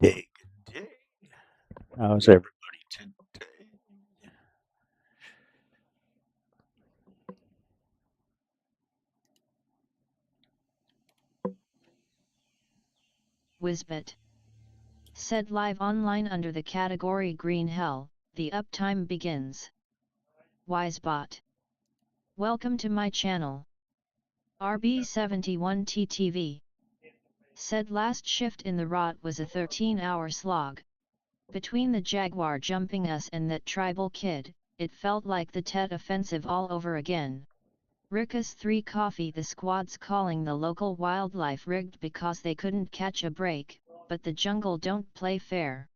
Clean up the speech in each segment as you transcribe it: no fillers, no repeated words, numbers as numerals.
Day, good day. How's everybody today? Wisbit. Said live online under the category Green Hell, the uptime begins. Wisebot. Welcome to my channel. RB71TTV. Said last shift in the rot was a 13-hour slog. Between the Jaguar jumping us and that tribal kid, it felt like the Tet offensive all over again. Rickus 3 Coffee. The squad's calling the local wildlife rigged because they couldn't catch a break, but the jungle don't play fair.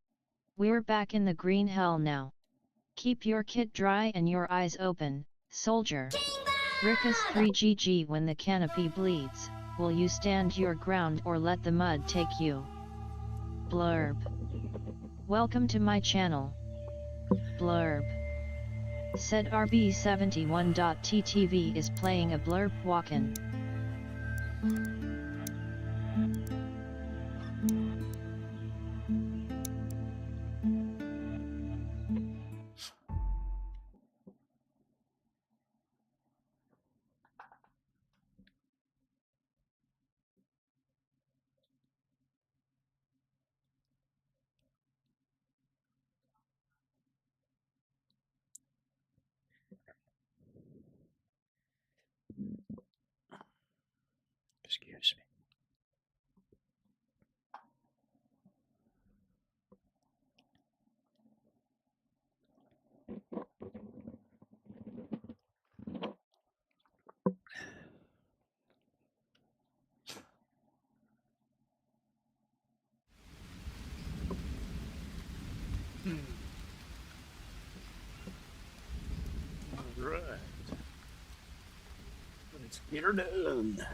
We're back in the green hell now. Keep your kit dry and your eyes open, soldier. Rickus 3 GG. When the canopy bleeds, will you stand your ground or let the mud take you? Blurb. Welcome to my channel. Blurb. Said RB71.TTV is playing a blurb walkin'. Excuse me. All right. Let's get her done.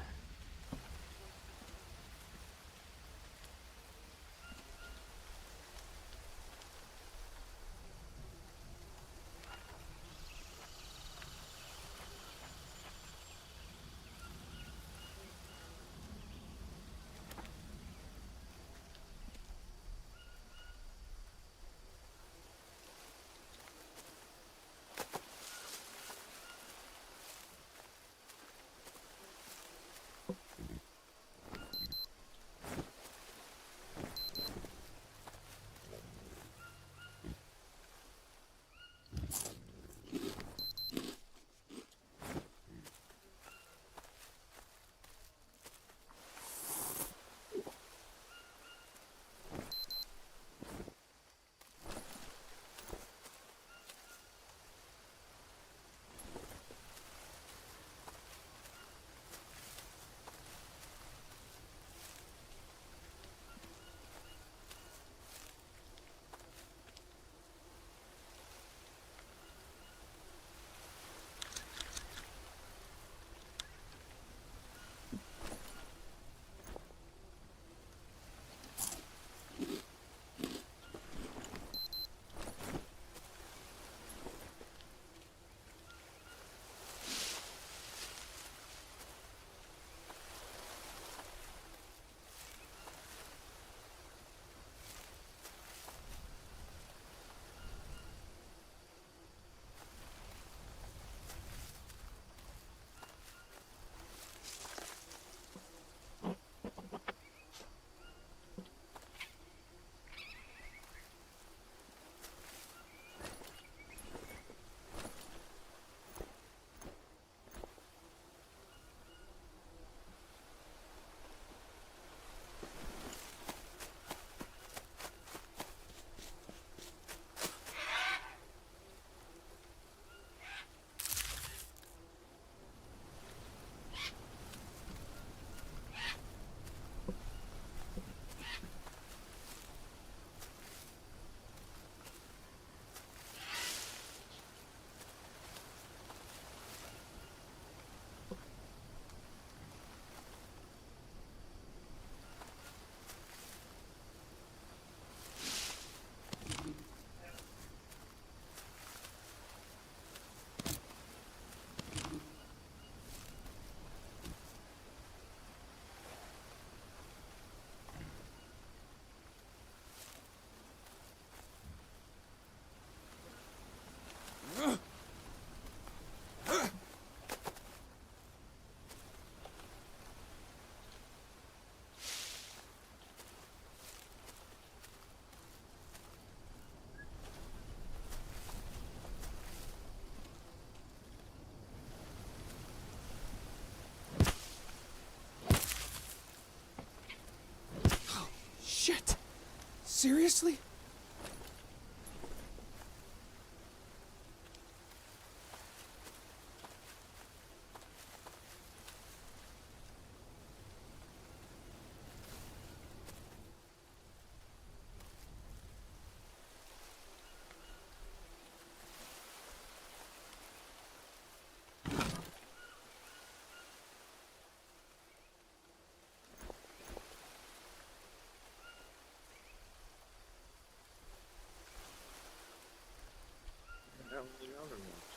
Seriously?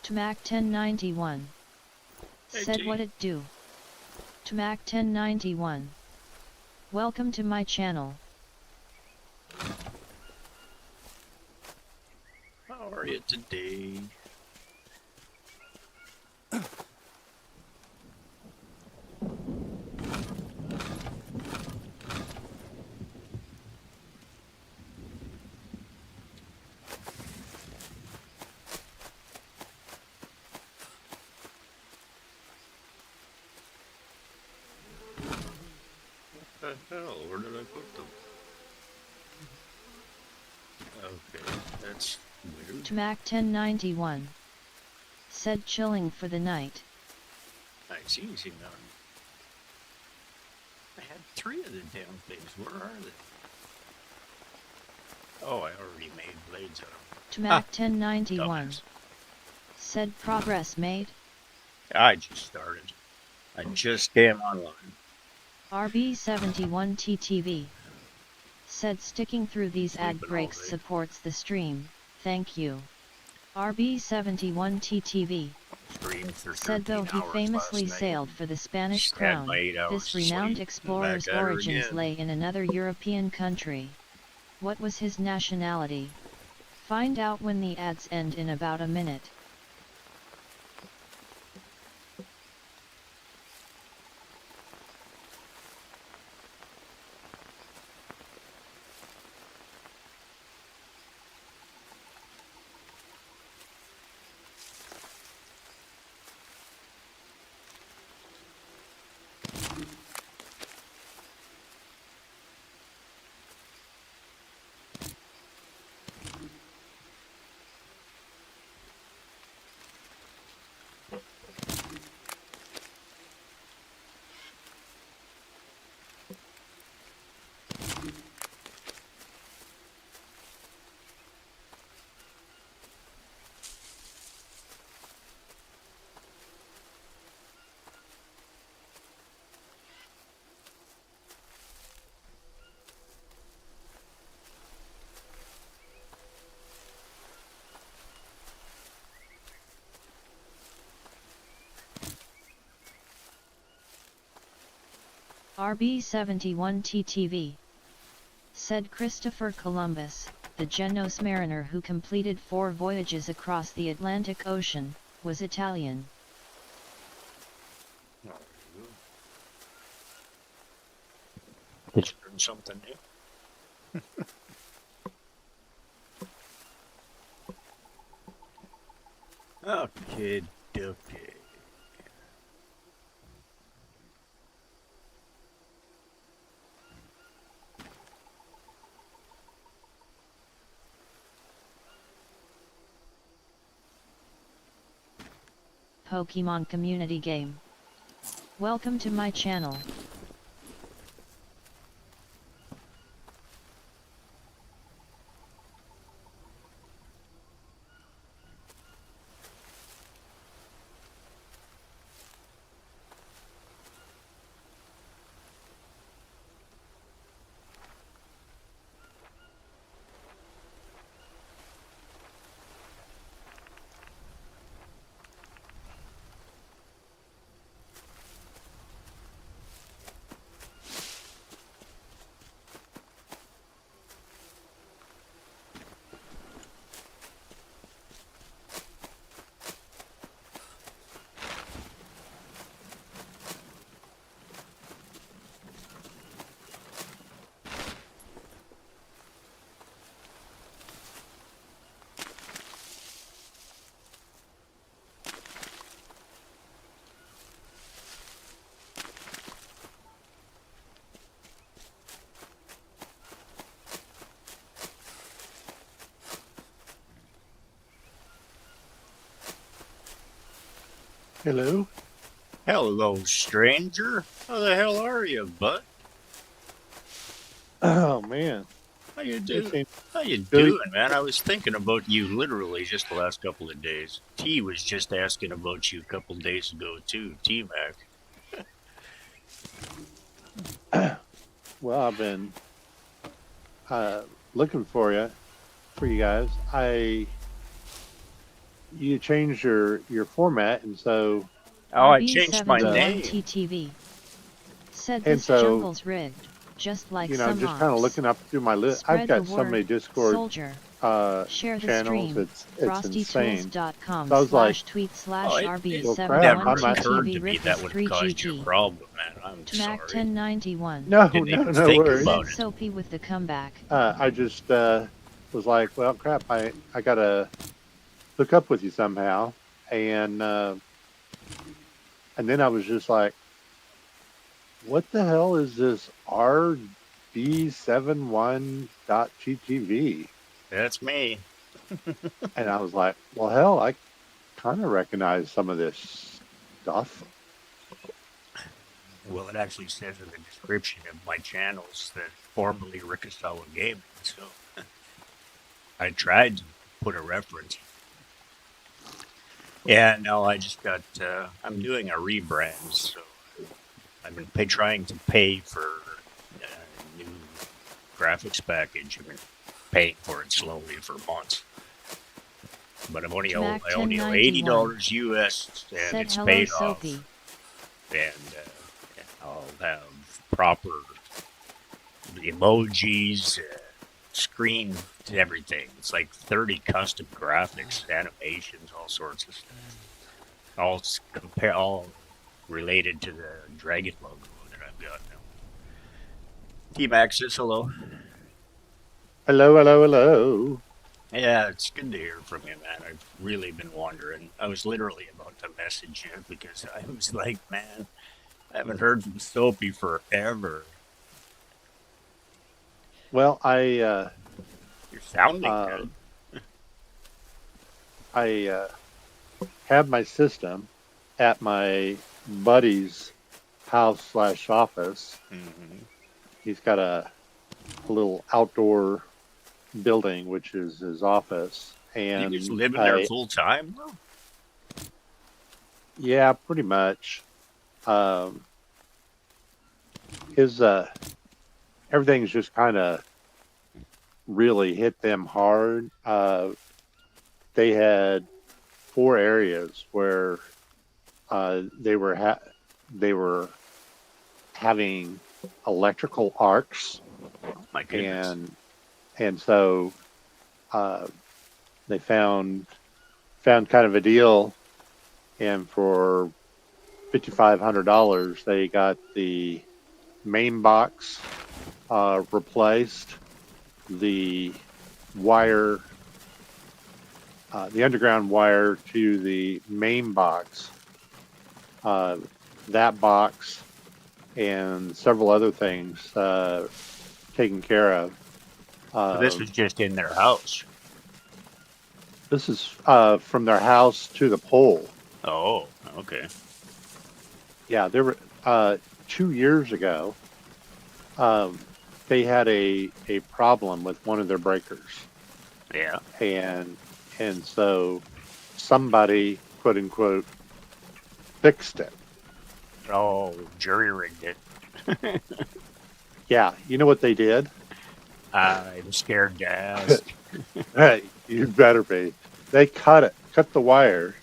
Tmac 1091 said T. what it do. Tmac 1091. Welcome to my channel. How are you today? What the hell? Where did I put them? Okay, that's weird. Tmac 1091 said chilling for the night. Nice, easy now. I had 3 of the damn things. Where are they? Oh, I already made blades out of them. Tmac 1091 Dumbass. said progress made. I just started. I just came online. RB71TTV said sticking through these ad Sleeping all breaks day. supports the stream, thank you. RB71TTV Streamed for said though 13 he hours famously last night. sailed for the Spanish Just had crown, my 8 hours this of renowned sleep. explorer's Back at her origins again. lay in another European country. What was his nationality? Find out when the ads end in about a minute. RB71TTV said Christopher Columbus, the Genos mariner who completed 4 voyages across the Atlantic Ocean, was Italian. Did you learn something new? Okay, okay. Pokemon community game. Welcome to my channel. Hello. Hello, stranger. How the hell are you, bud? Oh man, How you it doing? seems How you good. doing, man? I was thinking about you literally just the last couple of days. T was just asking about you a couple days ago too, T-Mac. Well, I've been looking for you guys. You changed your format, and so Oh, I changed my the name. RB71TTV said and this so jungle's rigged, just like I'm some just kind of ops. looking up through my list. I've Spread the got so many word, Discord soldier. Share the channels. stream, It's insane. So I was like, Oh, well, crap. never I might. occurred RB71TTV to me Rick that is would have caused you a 3GG. problem, man. I'm Tamac sorry. 1091 No, Didn't no, even no think worries. said about it. Soapy with the comeback. I just was like, well, crap. I gotta hook up with you somehow, and then I was just like, what the hell is this RB71.GTV? That's me. And I was like, well, hell, I kind of recognize some of this stuff. Well, it actually says in the description of my channels that formerly Rikasawa Gaming, so I tried to put a reference. Yeah, no, I just got, I'm doing a rebrand, so I've been trying to pay for a new graphics package. I've been paying for it slowly for months. But I only owe $80 US, and said it's hello, paid Soapy. off. And I'll have proper emojis, screen, everything. It's like 30 custom graphics, animations, all sorts of stuff. All related to the Dragon logo that I've got now. T-Max says hello. Hello, hello, hello. Yeah, it's good to hear from you, man. I've really been wondering. I was literally about to message you because I was like, man, I haven't heard from Soapy forever. Well, you're sounding good. I have my system at my buddy's house/office. Mm-hmm. He's got a little outdoor building, which is his office. And you just live in there full time, though? Yeah, pretty much. His everything's just kind of really hit them hard. They had 4 areas where they were having electrical arcs. Oh, my goodness. And so they found kind of a deal, and for $5,500 they got the main box replaced, the wire, the underground wire to the main box, that box, and several other things taken care of. So this was just in their house. This is from their house to the pole. Oh, okay. Yeah, there were 2 years ago. They had a problem with one of their breakers. Yeah. And so somebody, quote unquote, fixed it. Oh, jury rigged it. Yeah, you know what they did? I'm scared to ask. Hey, you better be. They cut the wire,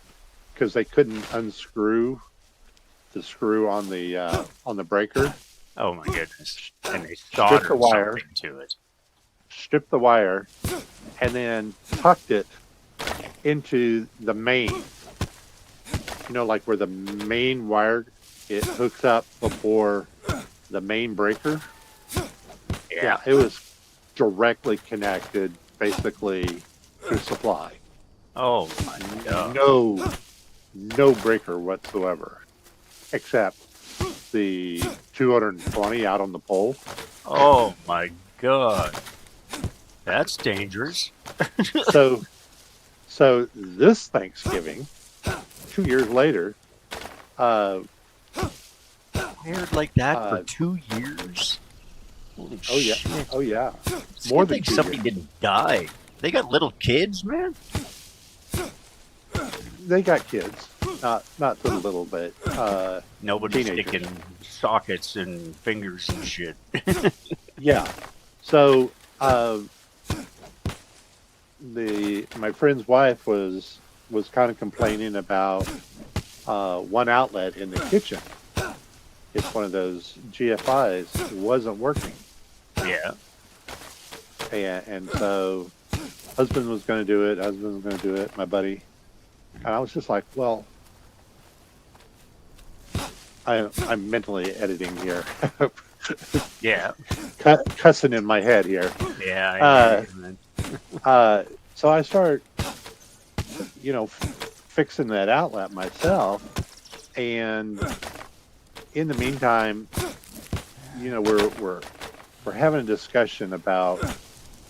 because they couldn't unscrew the screw on the breaker. Oh my goodness! And they soldered something to it. Stripped the wire, and then tucked it into the main. You know, like where the main wire it hooks up before the main breaker. Yeah, it was directly connected, basically, to supply. Oh my God! No breaker whatsoever, except the 220 out on the pole. Oh my God! That's dangerous. So this Thanksgiving, 2 years later, Uh, Wired like that Uh, for 2 years? Holy oh yeah, shit. oh yeah. It's More good than thing 2 somebody years. didn't die. They got little kids, man. They got kids, not little, but Nobody's teenagers. sticking sockets and fingers and shit. Yeah. So my friend's wife was kind of complaining about one outlet in the kitchen. It's one of those GFIs. It wasn't working, Yeah. and so husband was going to do it. Husband was going to do it. My buddy, and I was just like, well, I'm mentally editing here, Yeah. cussing in my head here. Yeah. Uh, hear you, man. So I start, fixing that outlet myself, and in the meantime, we're having a discussion about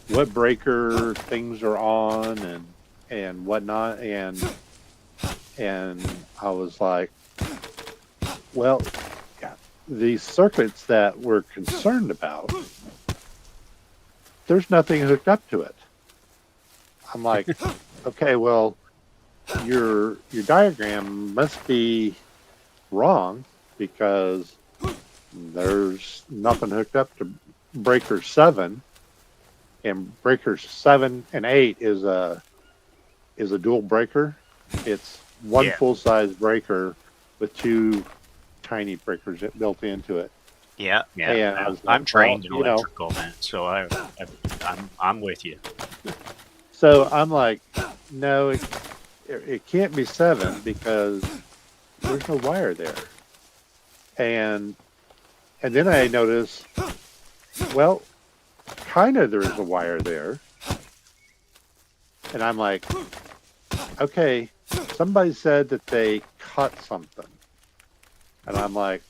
what breaker things are on and whatnot, and I was like, well, yeah, the circuits that we're concerned about, there's nothing hooked up to it. I'm like, okay, well, your diagram must be wrong because there's nothing hooked up to breaker 7, and breakers 7 and 8 is a dual breaker. It's one Yeah. full size breaker with 2 tiny breakers built into it. Yeah. Yeah. And I was I'm like, trained well, in electrical, man. So I'm with you. So I'm like, no, it can't be 7 because there's no wire there. And then I noticed, well, kind of there's a wire there. And I'm like, okay, somebody said that they cut something. And I'm like,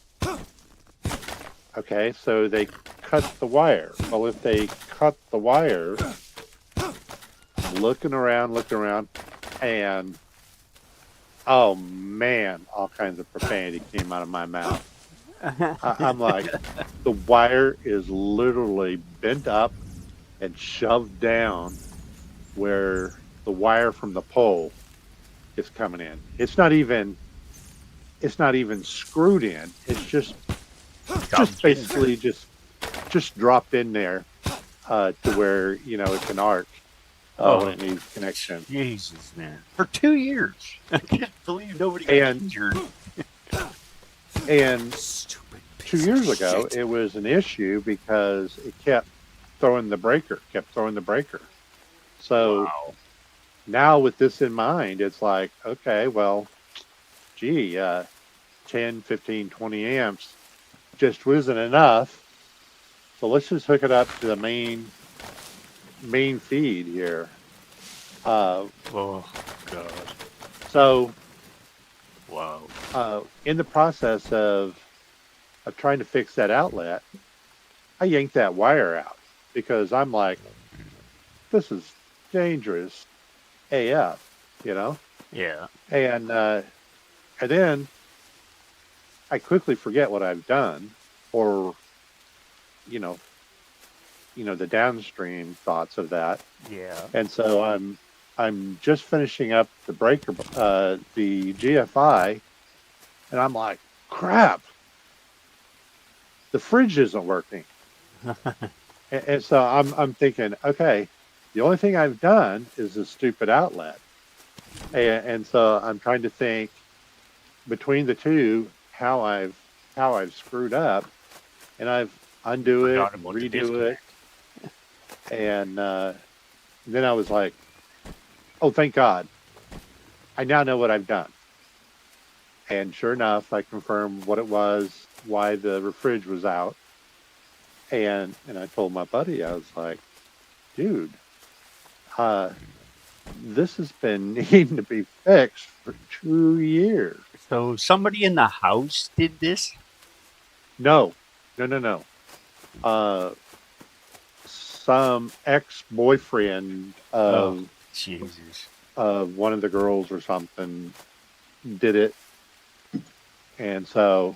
okay, so they cut the wire. Well, if they cut the wire, I'm looking around, and oh man, all kinds of profanity came out of my mouth. I'm like, the wire is literally bent up and shoved down where the wire from the pole is coming in. It's not even screwed in. It's just basically just dropped in there to where it can arc when it needs connection. Jesus, man. For 2 years. I can't believe nobody got injured. And Stupid 2 years ago, it was an issue because it kept throwing the breaker. So Wow. now with this in mind, it's like, okay, well, gee, 10, 15, 20 amps just wasn't enough. So let's just hook it up to the main feed here. Oh, God. So Wow. in the process of trying to fix that outlet, I yanked that wire out because I'm like, this is dangerous AF, Yeah. and then I quickly forget what I've done, or the downstream thoughts of that, Yeah. and so I'm just finishing up the breaker, the GFI, and I'm like, crap, the fridge isn't working. And so I'm thinking, okay, the only thing I've done is a stupid outlet. And so I'm trying to think between the two how I've screwed up, and I've undo it, Forgot about the redo it, and then I was like, oh, thank God, I now know what I've done. And sure enough, I confirmed what it was, why the fridge was out. And I told my buddy, I was like, dude, this has been needing to be fixed for 2 years. So somebody in the house did this? No. Some ex-boyfriend Jesus. of one of the girls or something did it. And so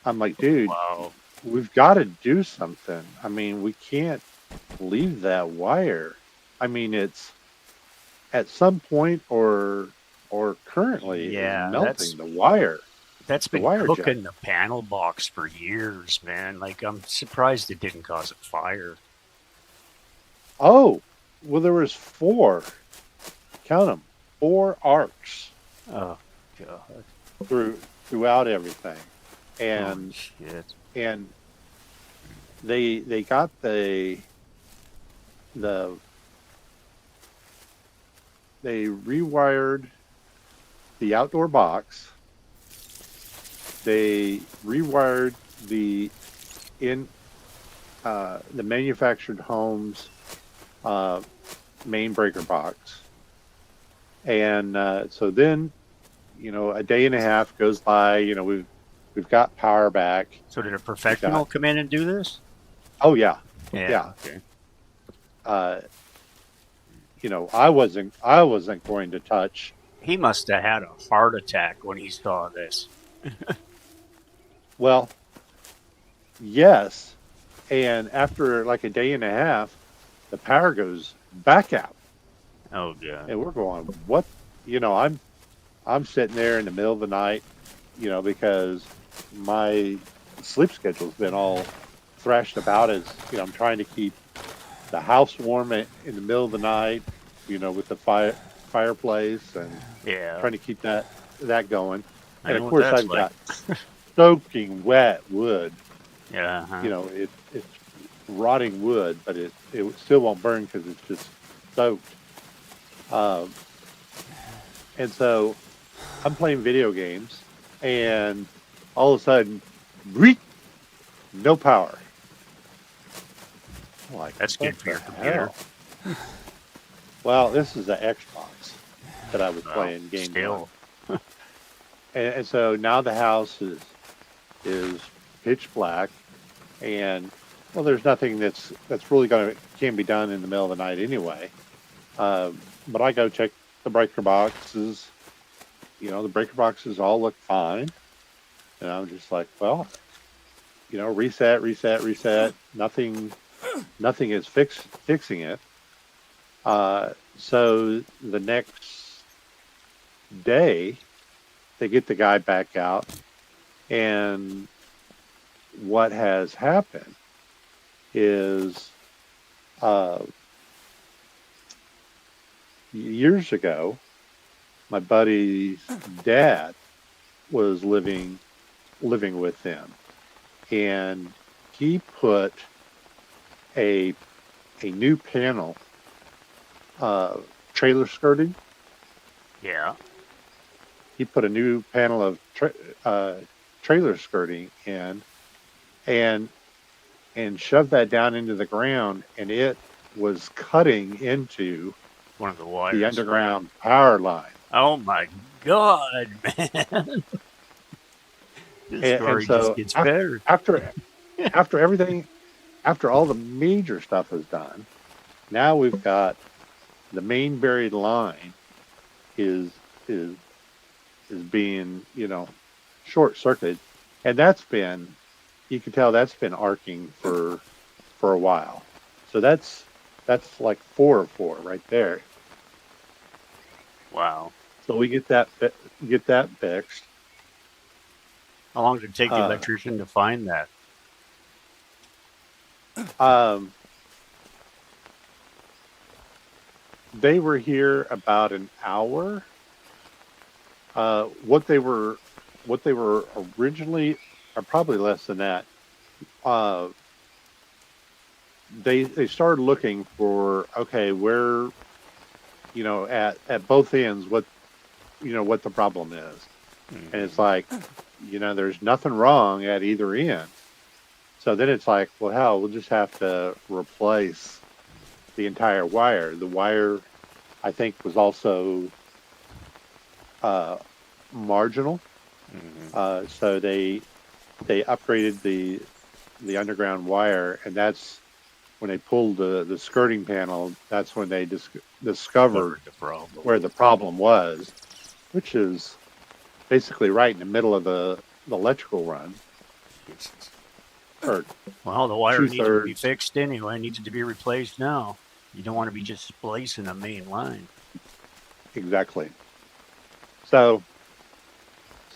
I'm like, dude, Wow. we've got to do something. I mean, we can't leave that wire. I mean, it's at some point or currently is Yeah, melting the wire, that's the been wire jet. cooking the panel box for years, man. Like, I'm surprised it didn't cause a fire. Oh, well, there was four. Count them, four arcs Oh god. throughout everything, Holy and shit. and they got the they rewired the outdoor box. They rewired the in the manufactured homes uh, main breaker box, and so then a day and a half goes by. We've got power back. So did a professional come in and do this? Oh yeah, Yeah. Yeah. Okay. uh, I wasn't going to touch. He must have had a heart attack when he saw this. Well, yes, and after like a day and a half, the power goes back out, Oh god. and we're going, what? I'm sitting there in the middle of the night, because my sleep schedule's been all thrashed about as I'm trying to keep the house warm in the middle of the night, with the fireplace and Yeah. trying to keep that going. I And know of what course, that's I've like. got soaking wet wood. Yeah. Uh-huh. It's rotting wood, but it still won't burn because it's just soaked. Um, and so I'm playing video games, and all of a sudden, reek, no power. I'm like, That's what good for your the computer. hell? Well, this is the Xbox that I was Well, playing games still. on. And so now the house is pitch black, and well, there's nothing that's really can be done in the middle of the night anyway. But I go check the breaker boxes. The breaker boxes all look fine, and I'm just like, well, reset, reset, reset. Nothing is fixing it. So the next day, they get the guy back out, and what has happened is years ago, my buddy's dad was living with them, and he put a new panel, trailer skirting. Yeah. He put a new panel of trailer skirting in, and shoved that down into the ground, and it was cutting into One of the wires. the underground power line. Oh my god, man. This And story so just gets better. after everything, after all the major stuff is done, now we've got the main buried line is being short circuited, and you can tell that's been arcing for a while. So that's like 4 of 4 right there. Wow. So we get that fixed. How long did it take the electrician to find that? They were here about an hour. What they were originally, or probably less than that. They started looking for, okay, where, at both ends, what the problem is. And it's like, there's nothing wrong at either end. So then it's like, well, hell, we'll just have to replace the entire wire. The wire, I think, was also marginal. So they upgraded the underground wire, and that's when they pulled the skirting panel. That's when they discovered The problem. where the problem was, which is basically right in the middle of the electrical run, or Well, the wire needed to be 2/3. fixed anyway. Needed to be replaced now. You don't want to be just splicing a main line. Exactly. So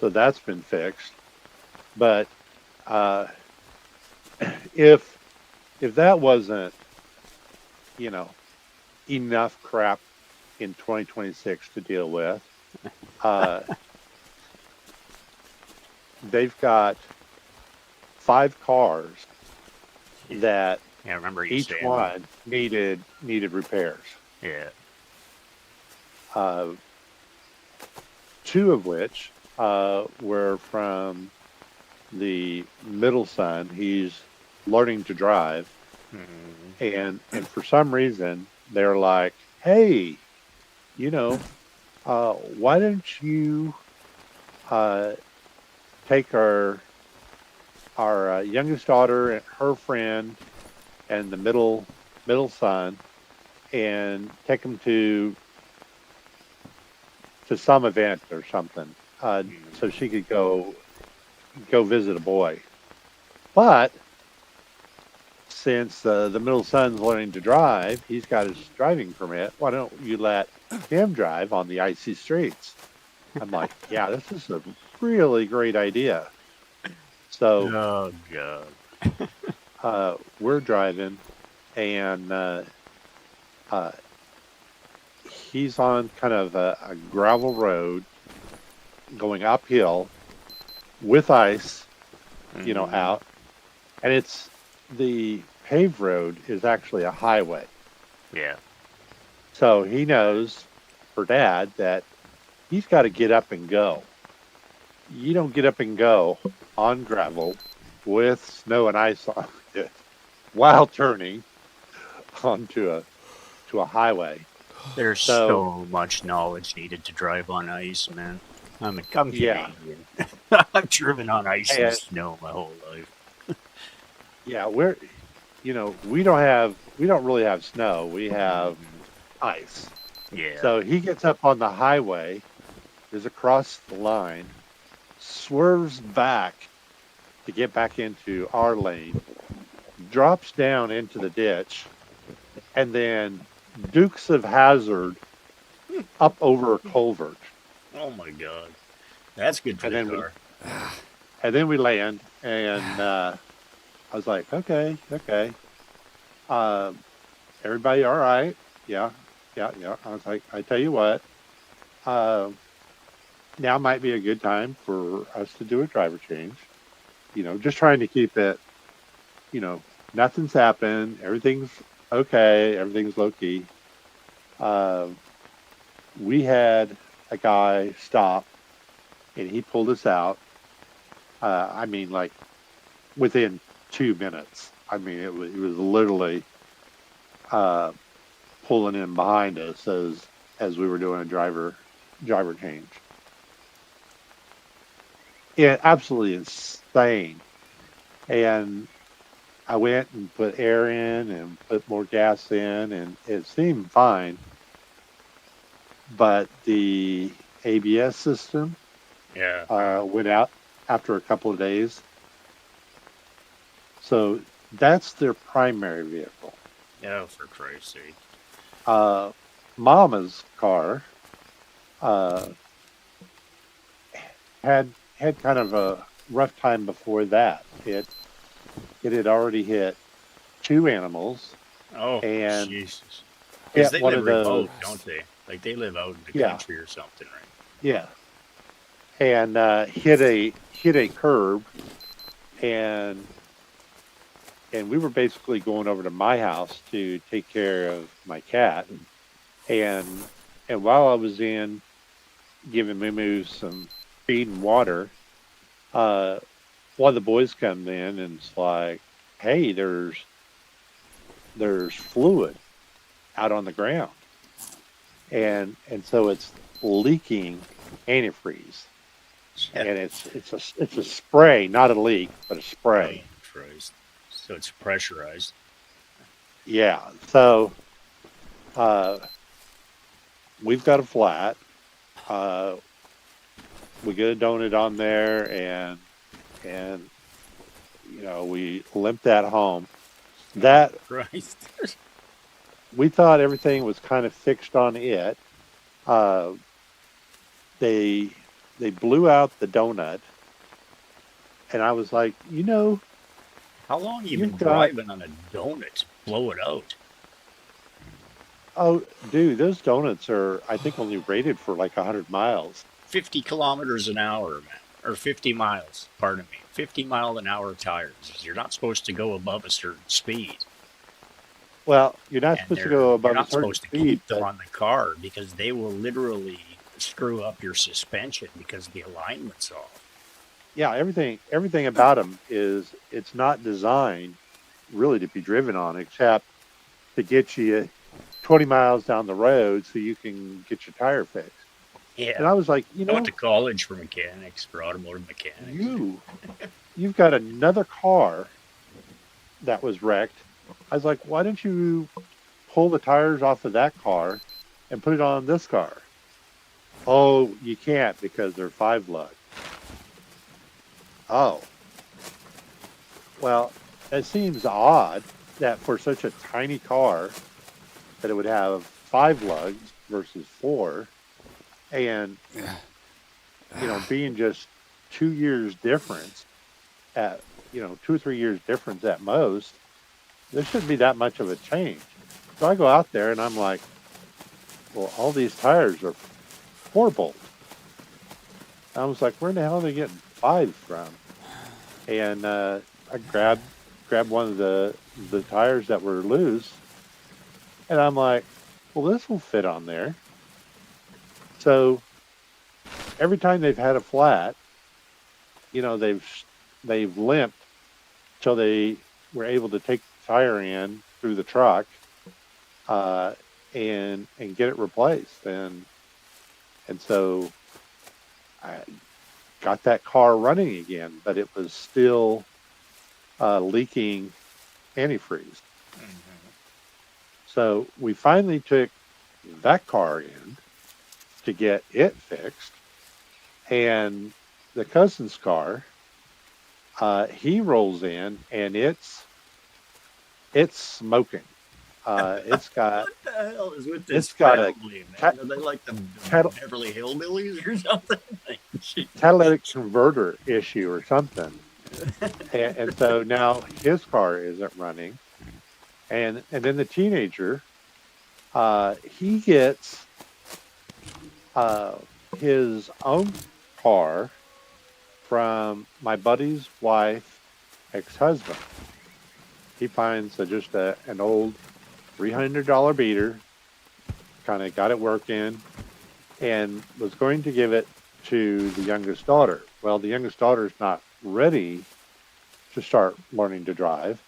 that's been fixed. But uh, if that wasn't, you know, enough crap in 2026 to deal with, uh, they've got 5 cars that Yeah, I remember you each saying. one needed repairs. Yeah. 2 of which were from the middle son. He's learning to drive, Mm-hmm. and for some reason they're like, "Hey, you know, why don't you take our youngest daughter and her friend and the middle son and take them to some event or something, so she could go visit a boy." But since the middle son's learning to drive, he's got his driving permit. Why don't you let him drive on the icy streets? I'm like, yeah, this is a really great idea. So Oh God. we're driving, and he's on kind of a gravel road going uphill with ice, Mhm. out. And it's the paved road is actually a highway. Yeah. So he knows for dad that he's got to get up and go. You don't get up and go on gravel with snow and ice on it while turning onto a highway. There's So so much knowledge needed to drive on ice, man. I'm yeah, Canadian. I've driven on ice and and snow my whole life. yeah, we don't really have snow. We have ice. Yeah. So he gets up on the highway, is across the line, swerves back to get back into our lane, drops down into the ditch, and then Dukes of Hazard up over a culvert. Oh my God. That's good for And the then car. we land, and I was like, okay. Um, Everybody all right? Yeah. I was like, I tell you what, uh, now might be a good time for us to do a driver change. Just trying to keep it, you know, nothing's happened. Everything's okay. Everything's low key. Uh, we had a guy stop, and he pulled us out. I mean, like within 2 minutes. I mean, it was literally uh, pulling in behind us as we were doing a driver change. Yeah, absolutely insane. And I went and put air in and put more gas in, and it seemed fine. But the ABS system Yeah. went out after a couple of days. So that's their primary vehicle. Oh, for Christ's sake. Mama's car uh, had kind of a rough time before that. It had already hit 2 animals Oh, and Jesus. Because hit they one live of those. remote, don't they? Like they live out in the Yeah, country or something, right? yeah, and hit a curb, and we were basically going over to my house to take care of my cat, and while I was in giving Moo some feed and water, uh, one of the boys come in and it's like, "Hey, there's fluid out on the ground," and so it's leaking antifreeze, Yeah. and it's a spray, not a leak, but a Oh, spray. Christ. So it's pressurized. Yeah, so uh, we've got a flat. Uh, we get a donut on there, and we limped that home. That Christ. we thought everything was kind of fixed on it. Uh, they they blew out the donut, and I was like, How long you you've been got driving on a donut? Blow it out. oh, dude, those donuts are I think only rated for like 100 miles. 50 kilometers an hour, man. Or 50 miles, pardon me. 50-mile-an-hour tires. You're not supposed to go above a certain speed. Well, you're not And supposed to go you're above a not certain supposed to speed, keep them but on the car because they will literally screw up your suspension because the alignment's off. yeah, everything about them is it's not designed really to be driven on, except to get you 20 miles down the road so you can get your tire fixed. And Yeah. I was like, I went to college for mechanics, for automotive mechanics. you you've got another car that was wrecked. I was like, why don't you pull the tires off of that car and put it on this car? Oh, you can't because they're 5 lug. Oh, well, it seems odd that for such a tiny car that it would have 5 lugs versus four, and being just 2 years difference at 2 or 3 years difference at most, there shouldn't be that much of a change. So I go out there and I'm like, well, all these tires are 4 bolt. I was like, where in the hell are they getting 5 from? And I grabbed one of the tires that were loose, and I'm like, well, this will fit on there. So every time they've had a flat, they've limped till they were able to take the tire in through the truck, uh, and get it replaced, and so I got that car running again, but it was still leaking antifreeze. So we finally took that car in to get it fixed, and the cousin's car, he rolls in and it's smoking. It's got What the hell is with it's this got a family, cat, man? Are they like the cat, Beverly Hillbillies or something? Like, catalytic converter issue or something, and so now his car isn't running, and then the teenager, he gets uh, his own car from my buddy's wife ex-husband. He finds an old $300 beater, kind of got it working, and was going to give it to the youngest daughter. Well, the youngest daughter is not ready to start learning to drive,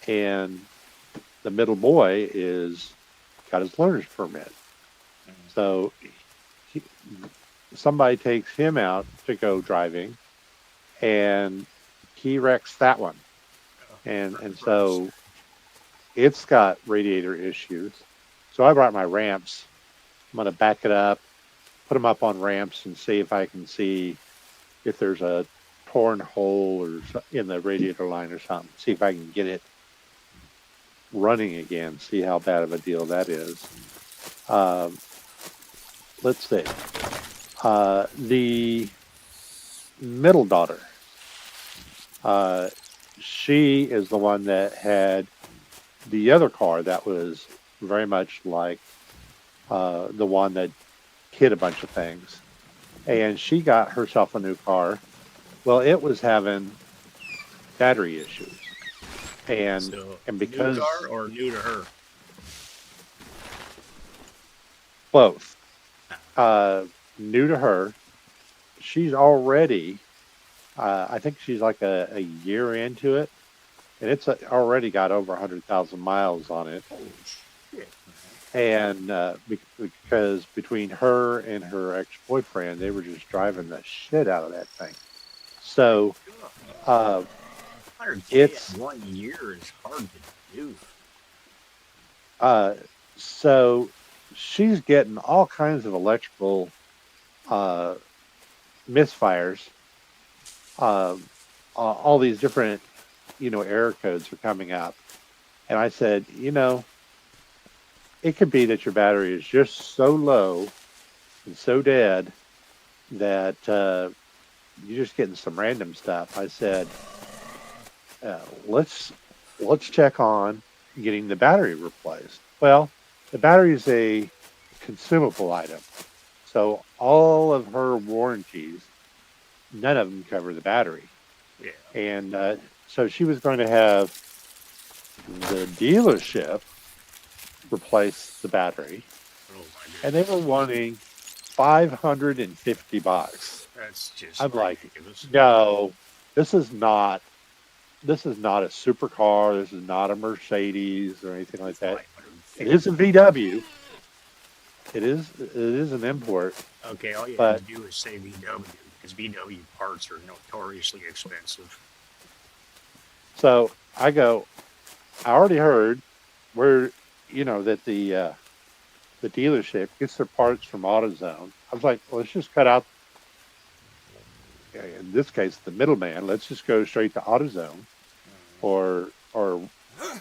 and the middle boy is got his learner's permit. So he, somebody takes him out to go driving, and he wrecks that one, and so it's got radiator issues. So I brought my ramps. I'm going to back it up, put them up on ramps, and see if I can see if there's a torn hole in the radiator line or something. See if I can get it running again. See how bad of a deal that is. Um, let's see. The middle daughter. She is the one that had the other car that was very much like the one that hit a bunch of things. And she got herself a new car. Well, it was having battery issues. And so, and new because car or new to her? both, new to her, she's already, I think she's like a year into it, and it's already got over 100,000 miles on it. Holy shit, And because between her and her ex-boyfriend, they were just driving the shit out of that thing. So uh, 100K it's in 1 year is hard to do. uh, so she's getting all kinds of electrical uh, misfires. Um, all these different, error codes are coming up. And I said, it could be that your battery is just so low and so dead that you're just getting some random stuff. I said, uh, let's let's check on getting the battery replaced. Well, the battery is a consumable item, so all of her warranties, none of them cover the battery, Yeah. and so she was going to have the dealership replace the battery, Oh my and they goodness. were wanting $550. That's just I'm like, ridiculous. no, this is not this is not a supercar. This is not a Mercedes or anything like that. It 550. is a VW. It is an import, Okay, all you had but to do is say VW because VW parts are notoriously expensive. so I go. I already heard where that the dealership gets their parts from AutoZone. I was like, well, let's just cut out in this case the middleman. Let's just go straight to AutoZone or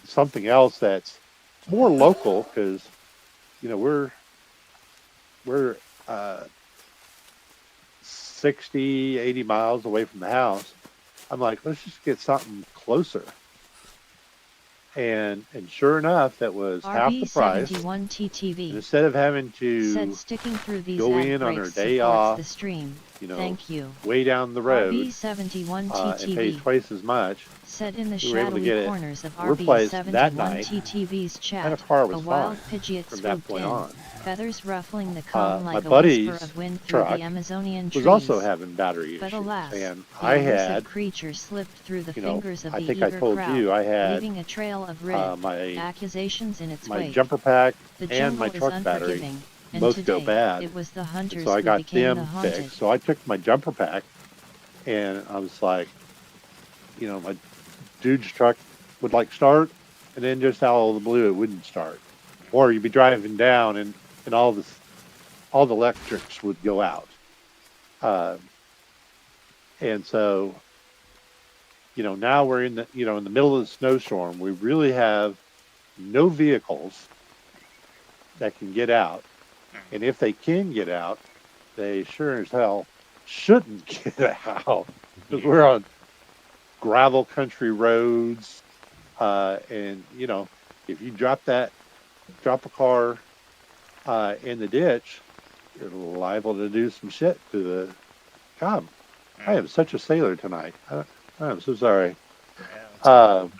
something else that's more local because we're uh, 60, 80 miles away from the house. I'm like, let's just get something closer. And sure enough, that was half the price. And RB71TTV instead of having said to sticking through these go ad in on her breaks day supports off, the stream. you know, Thank you. way down the road and pay RB71TTV twice as much, said in the we were able to shadowy get it corners of replaced that night, RB71TTV's and chat, the car a was wild fine Pidgeot from that swooped point in, on. feathers ruffling the calm My like a whisper buddy's of wind through truck the Amazonian was also trees. having battery But issues, alas, and the I elusive had, creature slipped through the fingers of I the think I eager told crowd, you, I had leaving a trail of red my accusations in its my wake. jumper pack The and my jungle is truck battery unforgiving, and both go today, bad, it was the and hunters so I who got became the them haunted. fixed. So I took my jumper pack, and I was like, my dude's truck would like start, and then just out of the blue it wouldn't start, or you'd be driving down and all the electrics would go out, uh, and so now we're in the middle of the snowstorm. We really have no vehicles that can get out, and if they can get out, they sure as hell shouldn't get out because we're Yeah. on gravel country roads, and if you drop a car in the ditch, you're liable to do some shit to the. God, I am such a sailor tonight. I'm so sorry. Yeah, it's all Uh, right,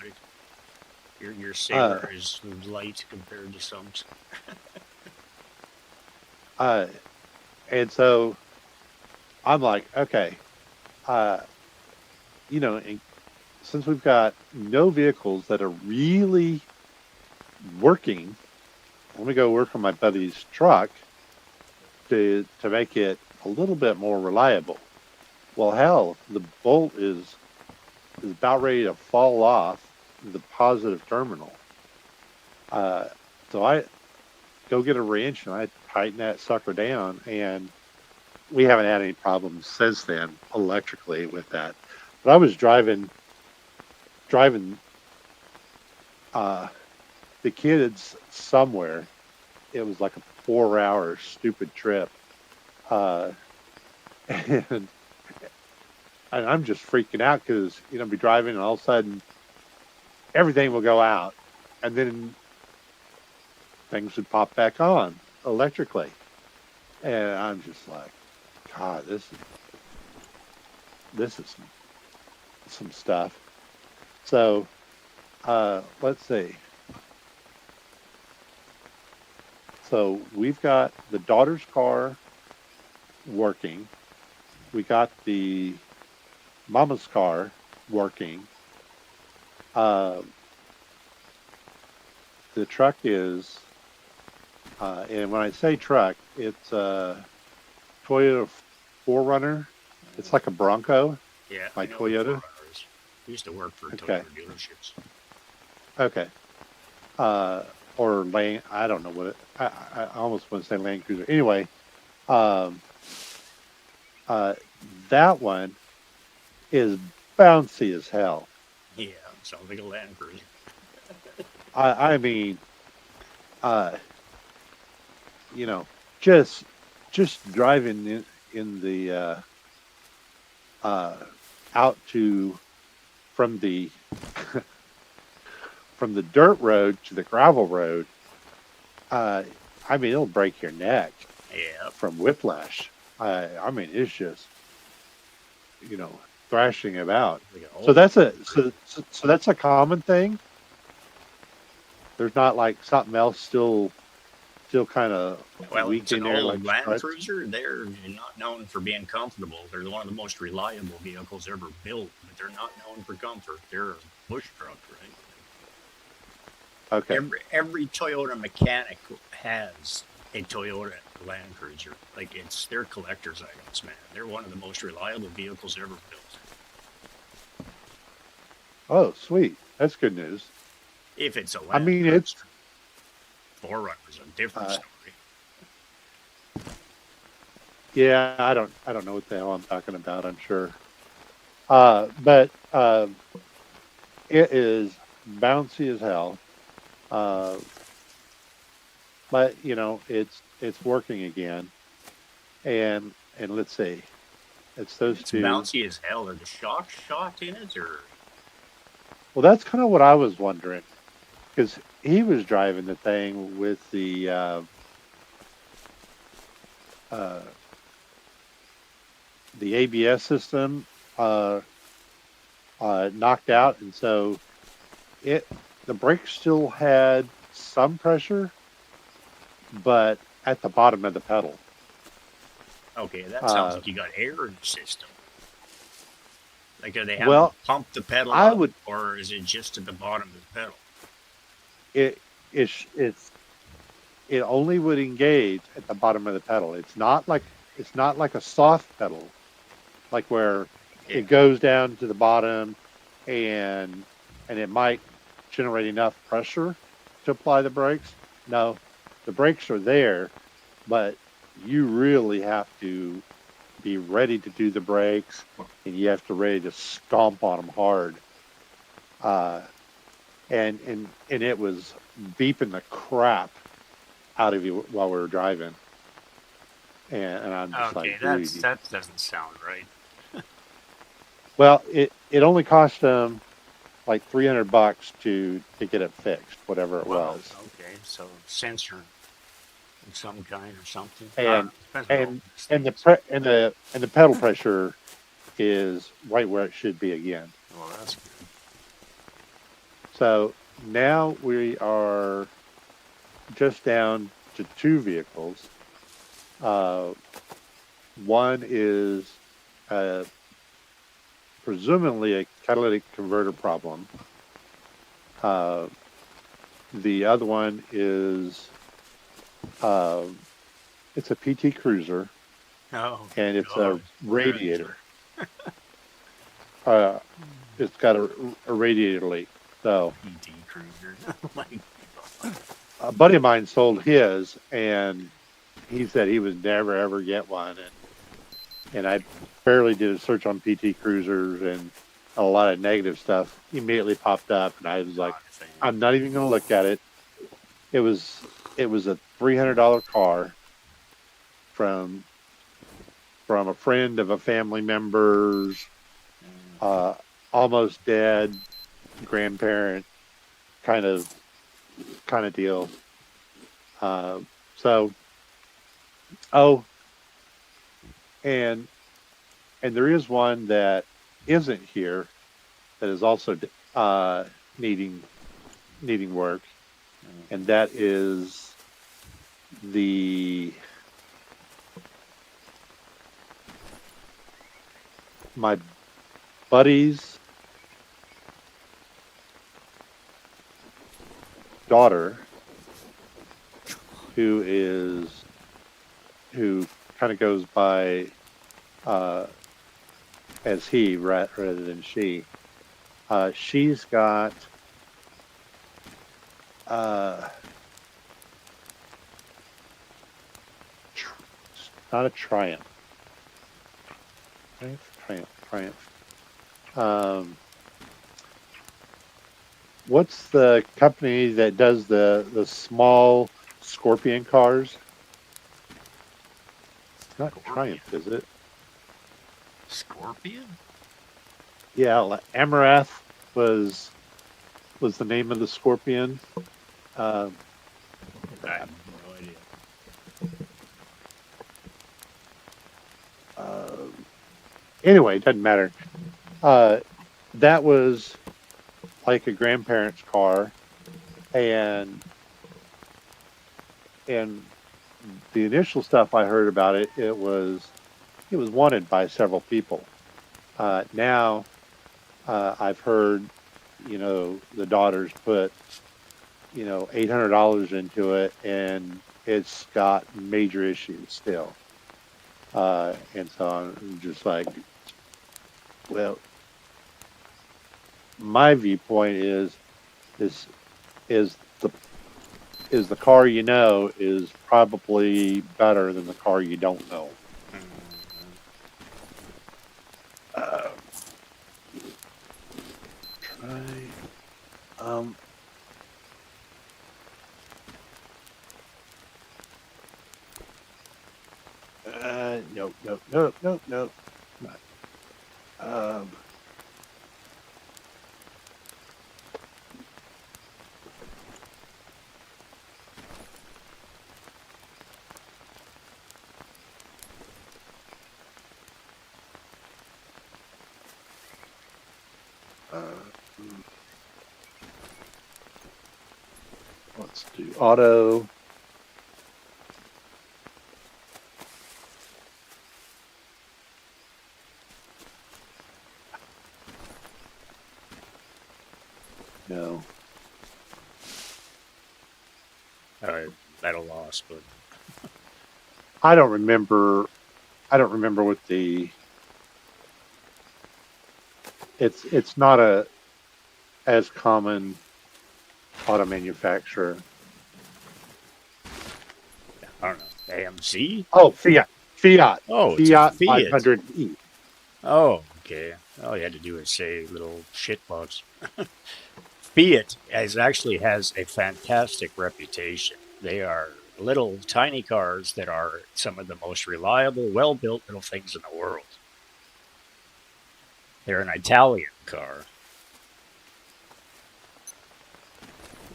buddy. Your uh, sailor is light compared to some. uh, and so I'm like, okay, uh, and since we've got no vehicles that are really working, I'm gonna go work on my buddy's truck to make it a little bit more reliable. Well, hell, the bolt is about ready to fall off the positive terminal. Uh, so I go get a wrench and I tighten that sucker down, and we haven't had any problems since then electrically with that. But I was driving uh, the kids somewhere. It was like a 4 hour stupid trip, uh, and and I'm just freaking out because be driving and all of a sudden everything will go out, and then things would pop back on electrically, and I'm just like, God, this is some stuff. So let's see. So we've got the daughter's car working. We got the mama's car working. Uh, the truck is, and when I say truck, it's a Toyota 4Runner. It's like a Bronco Yeah, by I know the Toyota. Forerunners. Used to work for Okay. Toyota dealerships. Okay. Or Land, I don't know what it, I almost want to say Land Cruiser. Anyway, um, uh, that one is bouncy as hell. Yeah, sounds like a Land Cruiser. I mean, uh, you know, just driving in the uh, out to from the from the dirt road to the gravel road. Uh, I mean, it'll break your neck Yeah, from whiplash. I mean, it's just thrashing about. like an So old. that's so that's a common thing. There's not like something else still kind of Well, weak it's in an there old like Land struts. Cruiser. They're not known for being comfortable. They're one of the most reliable vehicles ever built, but they're not known for comfort. They're a bush truck, right? Okay. Every Toyota mechanic has a Toyota Land Cruiser. Like they're collector's items, man. They're one of the most reliable vehicles ever built. Oh, sweet. That's good news. If it's a I Land mean, it's Cruiser, Forerunner's a different uh, story. yeah. I don't know what the hell I'm talking about. I'm sure. But it is bouncy as hell. Uh, but it's working again. And let's see, it's If those it's two. bouncy as hell, are the shocks shot in it, or Well, that's kind of what I was wondering because he was driving the thing with uh, the ABS system uh, knocked out, and so it the brakes still had some pressure, but at the bottom of the pedal. okay, that sounds Uh, like you got air in the system. Like, are they having to well, pump the pedal I up, would or is it just at the bottom of the pedal? it it only would engage at the bottom of the pedal. It's not like a soft pedal, like where Yeah. it goes down to the bottom and it might generate enough pressure to apply the brakes. No, the brakes are there, but you really have to be ready to do the brakes and you have to ready to stomp on them hard. Uh, and it was beeping the crap out of you while we were driving. And I'm just Okay, like, dude. that doesn't sound right. Well, it only cost them like $300 to get it fixed, whatever it Wow. was. Okay, so sensor of some kind or something. I don't And know. Depends on all and these and the things. and the pedal pressure is right where it should be again. Well, that's good. So now we are just down to two vehicles. Uh, one is uh, presumably a catalytic converter problem. Uh, the other one is uh, it's a PT Cruiser Oh and it's a God, radiator. Uh, it's got a radiator leak. So PT Cruiser. Oh my God. a buddy of mine sold his, and he said he would never ever get one. And I barely did a search on PT Cruisers, and a lot of negative stuff immediately popped up, and I was like, Not a fan. I'm not even going to look at it. It was a $300 car from a friend of a family member's, uh, almost dead grandparent kind of deal. Uh, so, oh, and there is one that isn't here that is also needing work, and that is the my buddy's daughter, who kind of goes by as he rather than she. She's got uh, not a Triumph. Triumph. What's the company that does the small Scorpion cars? Not Triumph, is it? Scorpion? Yeah, Amarath was the name of the Scorpion. I have no idea. Anyway, it doesn't matter. That was like a grandparent's car, and the initial stuff I heard about it, it was wanted by several people. Now I've heard, the daughters put, $800 into it, and it's got major issues still. And so I'm just like, well, my viewpoint is this is the car you know is probably better than the car you don't know. Try. No. Not. Let's do auto. No. At a loss, but I don't remember what the it's not a as common auto manufacturer. I don't know. AMC? Oh, Fiat. Oh, it's a Fiat Fiat. 500e. Oh, okay. All you had to do is say little shitbox. Fiat actually has a fantastic reputation. They are little tiny cars that are some of the most reliable, well-built little things in the world. They're an Italian car.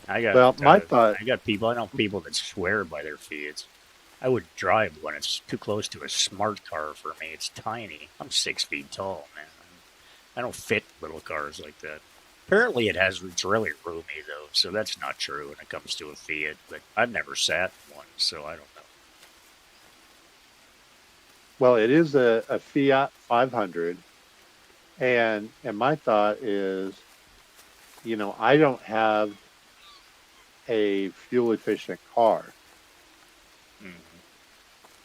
I know people that swear by their Fiats. I wouldn't drive one. It's too close to a smart car for me. It's tiny. I'm 6 feet tall, man. I don't fit little cars like that. Apparently it's really roomy, though, so that's not true when it comes to a Fiat, but I've never sat in one, so I don't know. Well, it is a Fiat 500, and my thought is, I don't have a fuel efficient car.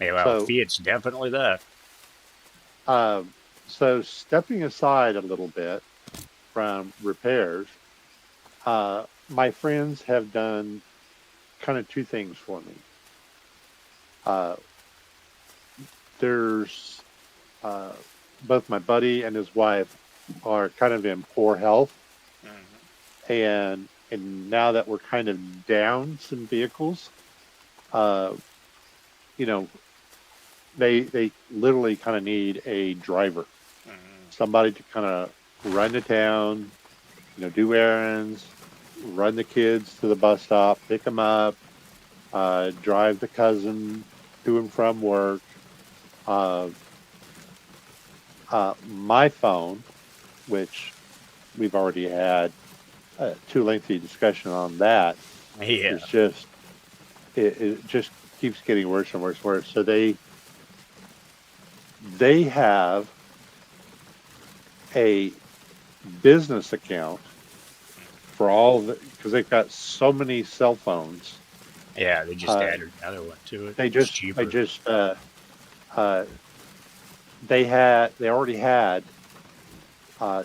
Yeah, well, So- Fiat's definitely that. So stepping aside a little bit from repairs, my friends have done kind of two things for me. There's both my buddy and his wife are kind of in poor health, and now that we're kind of down some vehicles, they literally kind of need a driver, somebody to kind of run to town, do errands, run the kids to the bus stop, pick them up, drive the cousin to and from work. My phone, which we've already had too lengthy discussion on that, Yeah. it's just it just keeps getting worse and worse and worse. So they have a business account for all of it because they've got so many cell phones. Yeah, they just added another one to it. They It's just cheaper. they already had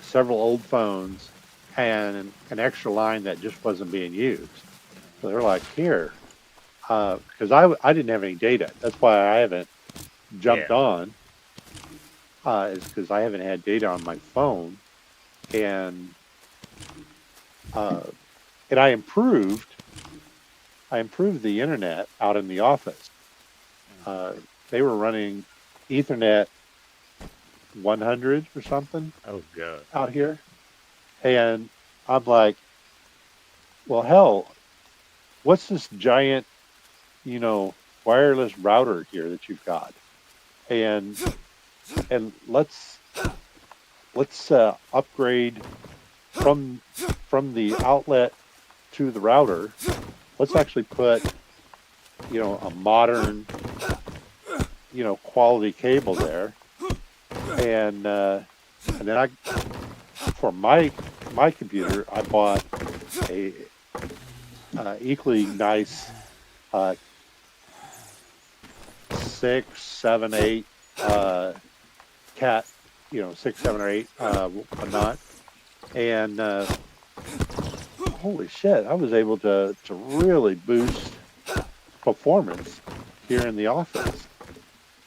several old phones and an extra line that just wasn't being used. So they're like, here, because I didn't have any data. That's why I haven't jumped Yeah. on. is because I haven't had data on my phone, and uh, and I improved the internet out in the office. Uh, they were running Ethernet 100 or something Oh god. out here, and I'm like, well, hell, what's this giant, you know, wireless router here that you've got? And let's upgrade from the outlet to the router. Let's actually put, you know, a modern, you know, quality cable there, and then I, for my computer, I bought a equally nice 6, 7, 8 cat, you know, 6, 7, or 8 whatnot, and holy shit, I was able to really boost performance here in the office.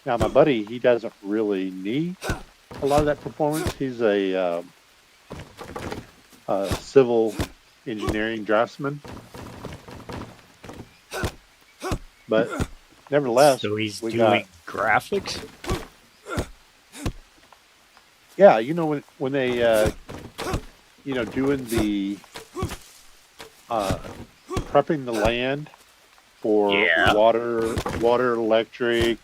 Now my buddy, he doesn't really need a lot of that performance. He's a civil engineering draftsman, but nevertheless, So he's we doing graphics? yeah, you know, when they you know, doing the prepping the land for Yeah. water, electric,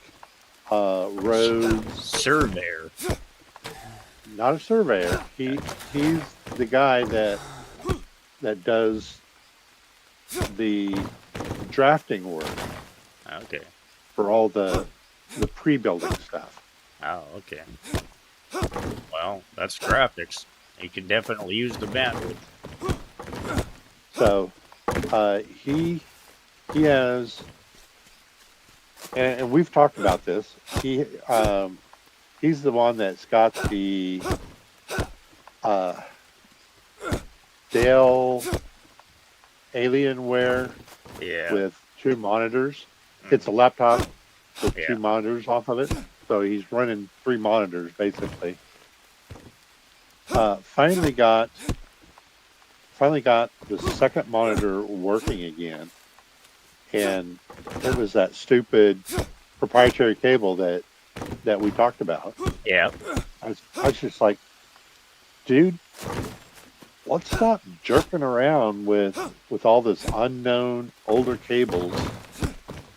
roads. Surveyor. Not a surveyor. He's the guy that does the drafting work Okay. for all the pre-building stuff. Oh, okay. Well, that's graphics. You can definitely use the bandwidth. So he has, and we've talked about this. He's the one that's got the Dell Alienware Yeah. with 2 monitors. It's a laptop with Yeah. 2 monitors off of it. So he's running 3 monitors basically. Finally got the second monitor working again, and it was that stupid proprietary cable that we talked about. Yeah. I was just like, dude, let's stop jerking around with all this unknown older cables.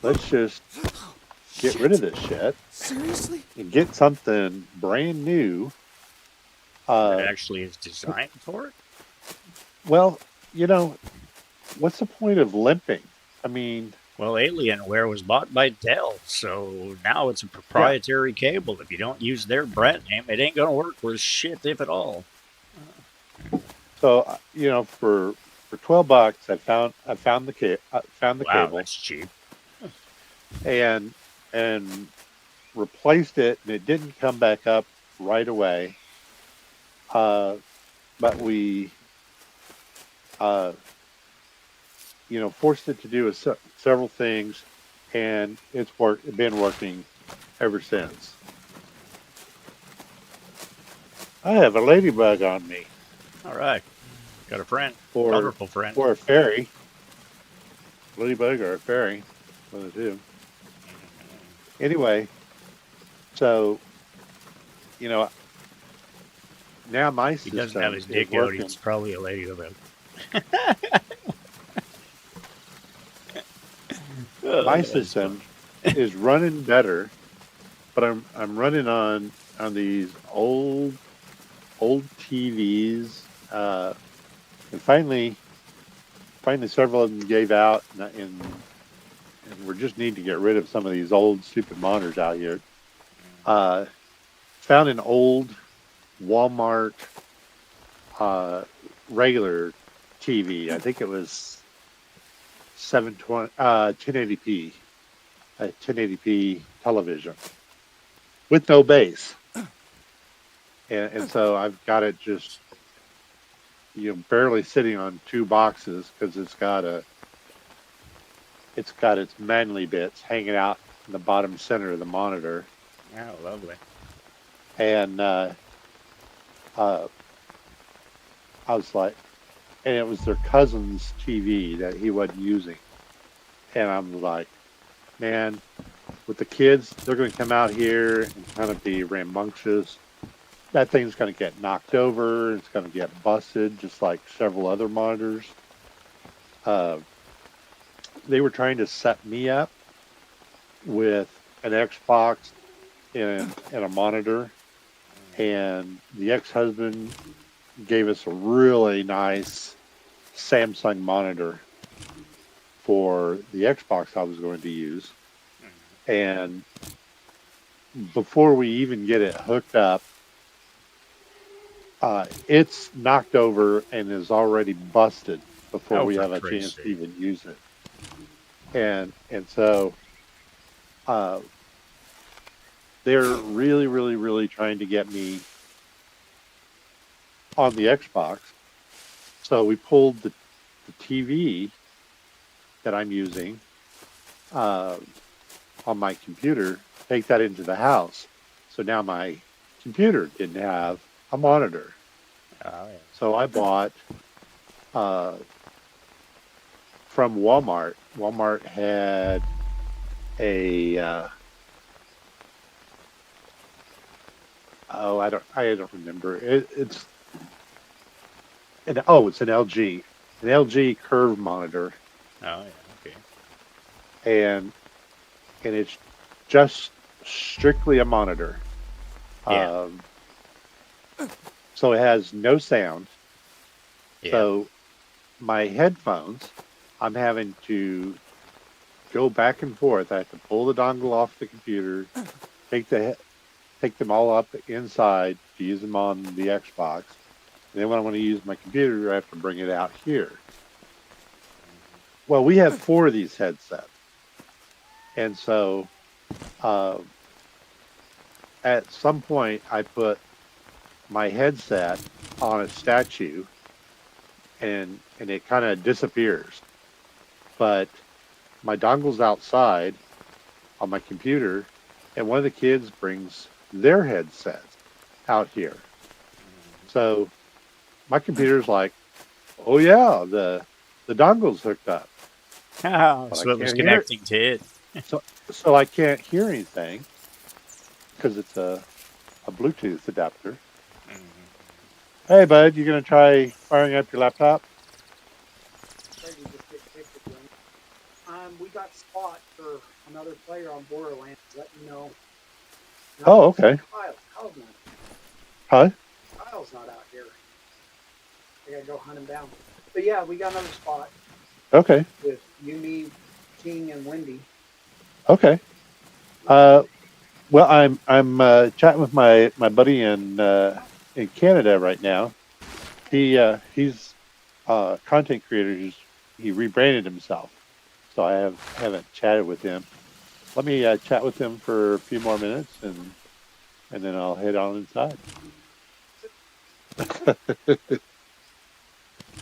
Let's just get rid of this shit. Seriously? And get something brand new. It actually is designed for it? Well, you know, what's the point of limping? I mean, Well, Alienware was bought by Dell, so now it's a proprietary cable. If you don't use their brand name, it ain't gonna work worth shit, if at all. so you know, for $12, I found the Wow, cable that's cheap. and replaced it, and it didn't come back up right away. But we, you know, forced it to do several things, and it's been working ever since. I have a ladybug on me, All right, got a friend, or wonderful friend. a fairy, ladybug or a fairy, one of the two. Anyway, so you know, now my He doesn't system have his is dick out. working. It's probably a ladybug. My system is running better, but I'm running on these old TVs, and finally several of them gave out, and we just need to get rid of some of these old stupid monitors out here. Found an old Walmart regular TV. I think it was 1080p, a 1080p television with no base, and so I've got it just, you know, barely sitting on 2 boxes because it's got its manly bits hanging out in the bottom center of the monitor. Oh, lovely. and I was like, and it was their cousin's TV that he wasn't using, and I'm like, man, with the kids, they're going to come out here and kind of be rambunctious. That thing's going to get knocked over. It's going to get busted, just like several other monitors. Uh, they were trying to set me up with an Xbox and a monitor, and the ex-husband gave us a really nice Samsung monitor for the Xbox I was going to use. And before we even get it hooked up, it's knocked over and is already busted before we have a chance to even use it. And so they're really, really, really trying to get me on the Xbox. So we pulled the TV that I'm using on my computer, take that into the house. So now my computer didn't have a monitor. Oh, yeah. So I bought from Walmart. Walmart had a I don't remember. It's an LG, an LG curve monitor, Oh, yeah. Okay. and it's just strictly a monitor. Yeah. So it has no sound. Yeah. So my headphones, I'm having to go back and forth. I have to pull the dongle off the computer, take them all up inside to use them on the Xbox. And then when I want to use my computer, I have to bring it out here. Well, we have 4 of these headsets. And so at some point, I put my headset on a statue and it kind of disappears. But my dongle's outside on my computer, and one of the kids brings their headset out here. So my computer's like, oh yeah, the dongle's hooked up. Oh, But so I it was can't hear connecting to it. So I can't hear anything because it's a Bluetooth adapter. Hey, bud, you gonna try firing up your laptop? We got spot for another player on Borderlands. Let me know. Oh, okay. Kyle's not. Huh? Kyle's not out here. I gotta go hunt him down. But yeah, we got another spot Okay. with you, me, King, and Wendy. Okay. Well, I'm chatting with my buddy in Canada right now. He's a content creator. He rebranded himself, so I haven't chatted with him. Let me chat with him for a few more minutes, and then I'll head on inside.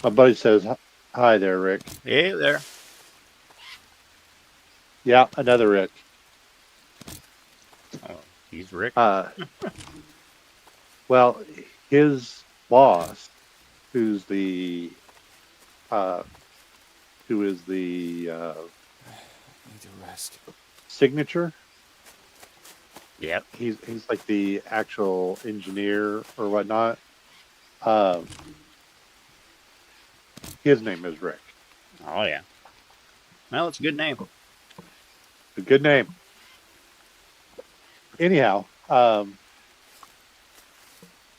My buddy says, "Hi there, Rick." Hey there. Yeah, another Rick. Oh, he's Rick. Well, his boss, who is the Need to rest. signature. Yep. He's like the actual engineer or whatnot. His name is Rick. Oh, yeah. Well, it's a good name. A good name. Anyhow,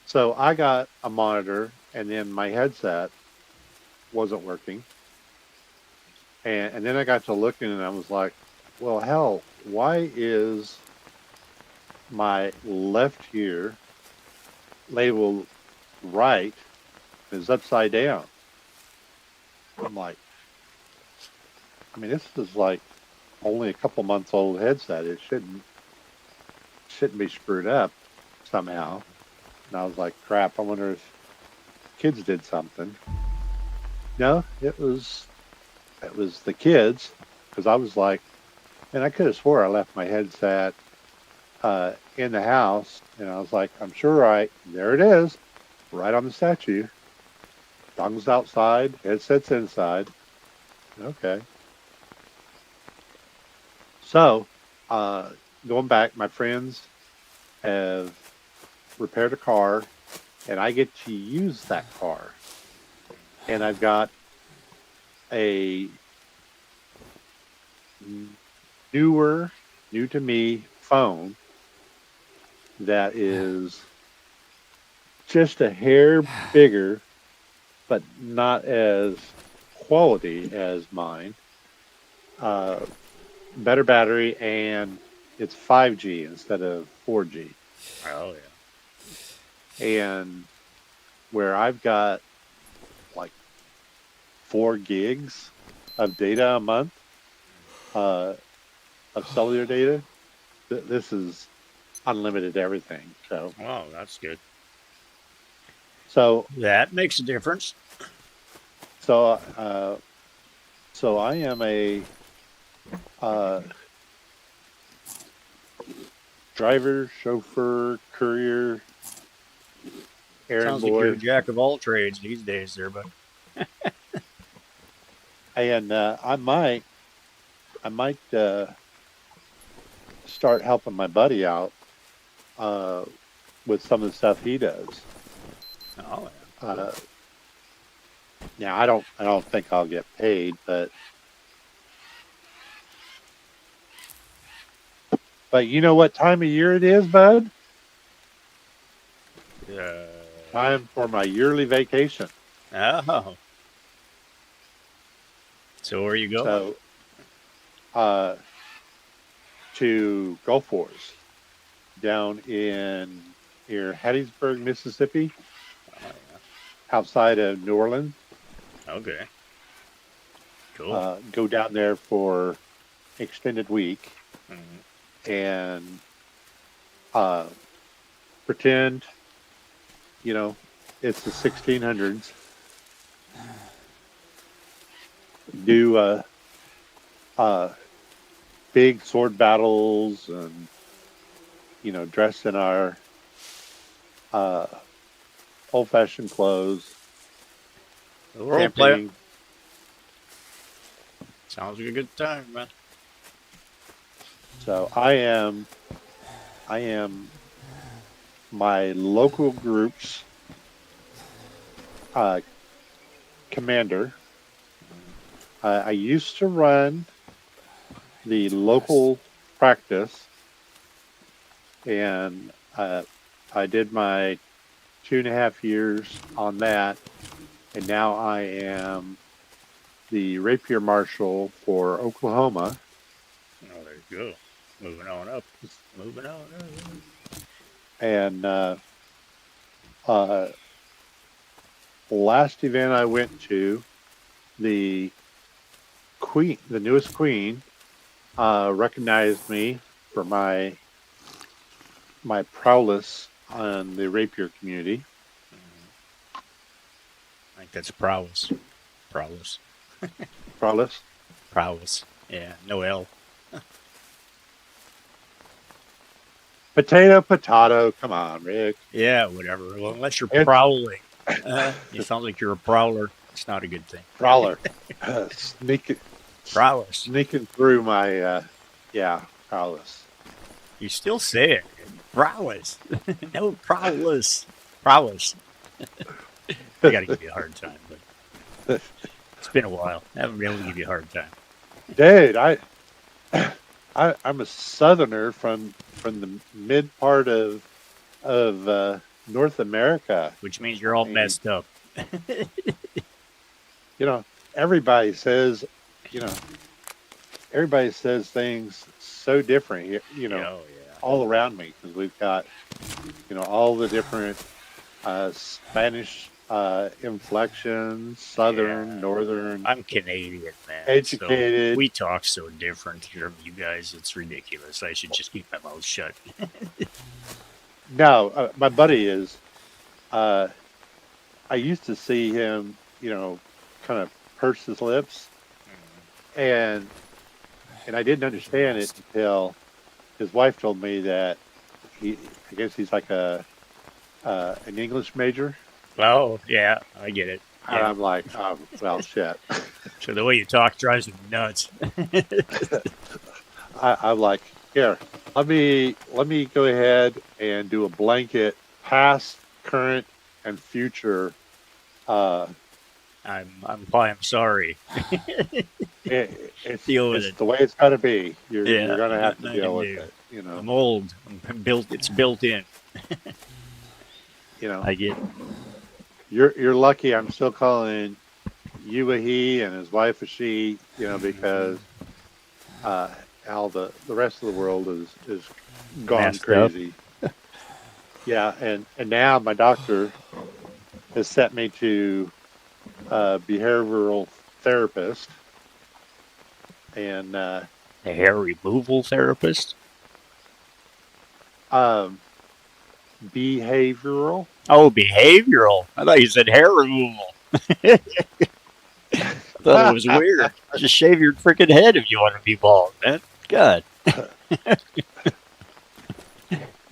so I got a monitor, and then my headset wasn't working. And then I got to looking, and I was like, well, hell, why is my left here labeled right is upside down? I'm like, I mean, this is like only a couple months old headset. It shouldn't be screwed up somehow. And I was like, crap, I wonder if kids did something. No, it was the kids, because I was like, and I could have swore I left my headset in the house, and I was like, I'm sure there it is, right on the statue. Dong's outside, headset's inside. Okay. So, uh, going back, my friends have repaired a car, and I get to use that car. And I've got a new to me phone that is just a hair bigger, but not as quality as mine. Better battery, and it's 5G instead of 4G. Oh yeah. And where I've got like 4 gigs of data a month, of cellular data, this is unlimited everything. Oh, that's good. So That makes a difference. so I am a driver, chauffeur, courier, errand Sounds like you're a boy, jack of all trades these days, there, but and I might start helping my buddy out with some of the stuff he does. oh yeah. Uh, now I don't think I'll get paid, but you know what time of year it is, bud? Time for my yearly vacation. Oh. So where you going? So, to Gulf Wars down in near Hattiesburg, Mississippi, Oh, outside of New Orleans. yeah. Okay. Cool. Go down there for extended week Mhm. and pretend, it's the 1600s. Do big sword battles and dress in our uh, old-fashioned clothes, Role play. camping. Sounds like a good time, man. So I am my local group's commander. I used to run the local practice, and I did my 2.5 years on that, and now I am the rapier marshal for Oklahoma. Oh, there you go. Moving on up. Moving on up. And last event I went to, the newest queen, recognized me for my prowess on the rapier community. I think that's prowess. Prowess. Prowess. Prowess. Yeah, no L. Potato. Come on, Rick. Yeah, whatever. Well, unless you're It's- prowling. It sounds like you're a prowler. It's not a good thing. Prowler. Prowess. Sneaking through my, prowess. You still say it. Prowess. No, prowess. Prowess. I gotta give you a hard time, but it's been a while. I haven't been able to give you a hard time. Dude, I'm a southerner from the mid part of North America. Which means you're all messed up. Everybody says, things so different here, Oh, yeah. all around me, because we've got, all the different Spanish inflections, southern, Yeah. northern, I'm Canadian, man. educated. So we talk so different from you guys. It's ridiculous. I should just keep my mouth shut. No, my buddy is. I used to see him, kind of purse his lips, and I didn't understand it until his wife told me that I guess he's like an English major. Oh, yeah, I get it. And Yeah. I'm like, oh, well, shit. So the way you talk drives me nuts. I'm like, here, let me go ahead and do a blanket past, current, and future. I'm sorry. It's Deal with it. the way it's got to be. Yeah, You're gonna have to nothing I deal can with do. it. You know. I'm old. I'm built. It's built in. You know. I get. You're lucky. I'm still calling you a he and his wife a she. You know, because how the rest of the world is gone Messed up. crazy. Yeah, and now my doctor has sent me to a behavioral therapist, and A hair removal therapist. behavioral. Oh, behavioral. I thought you said hair removal. Thought it was weird. Just shave your freaking head if you want to be bald, man. God.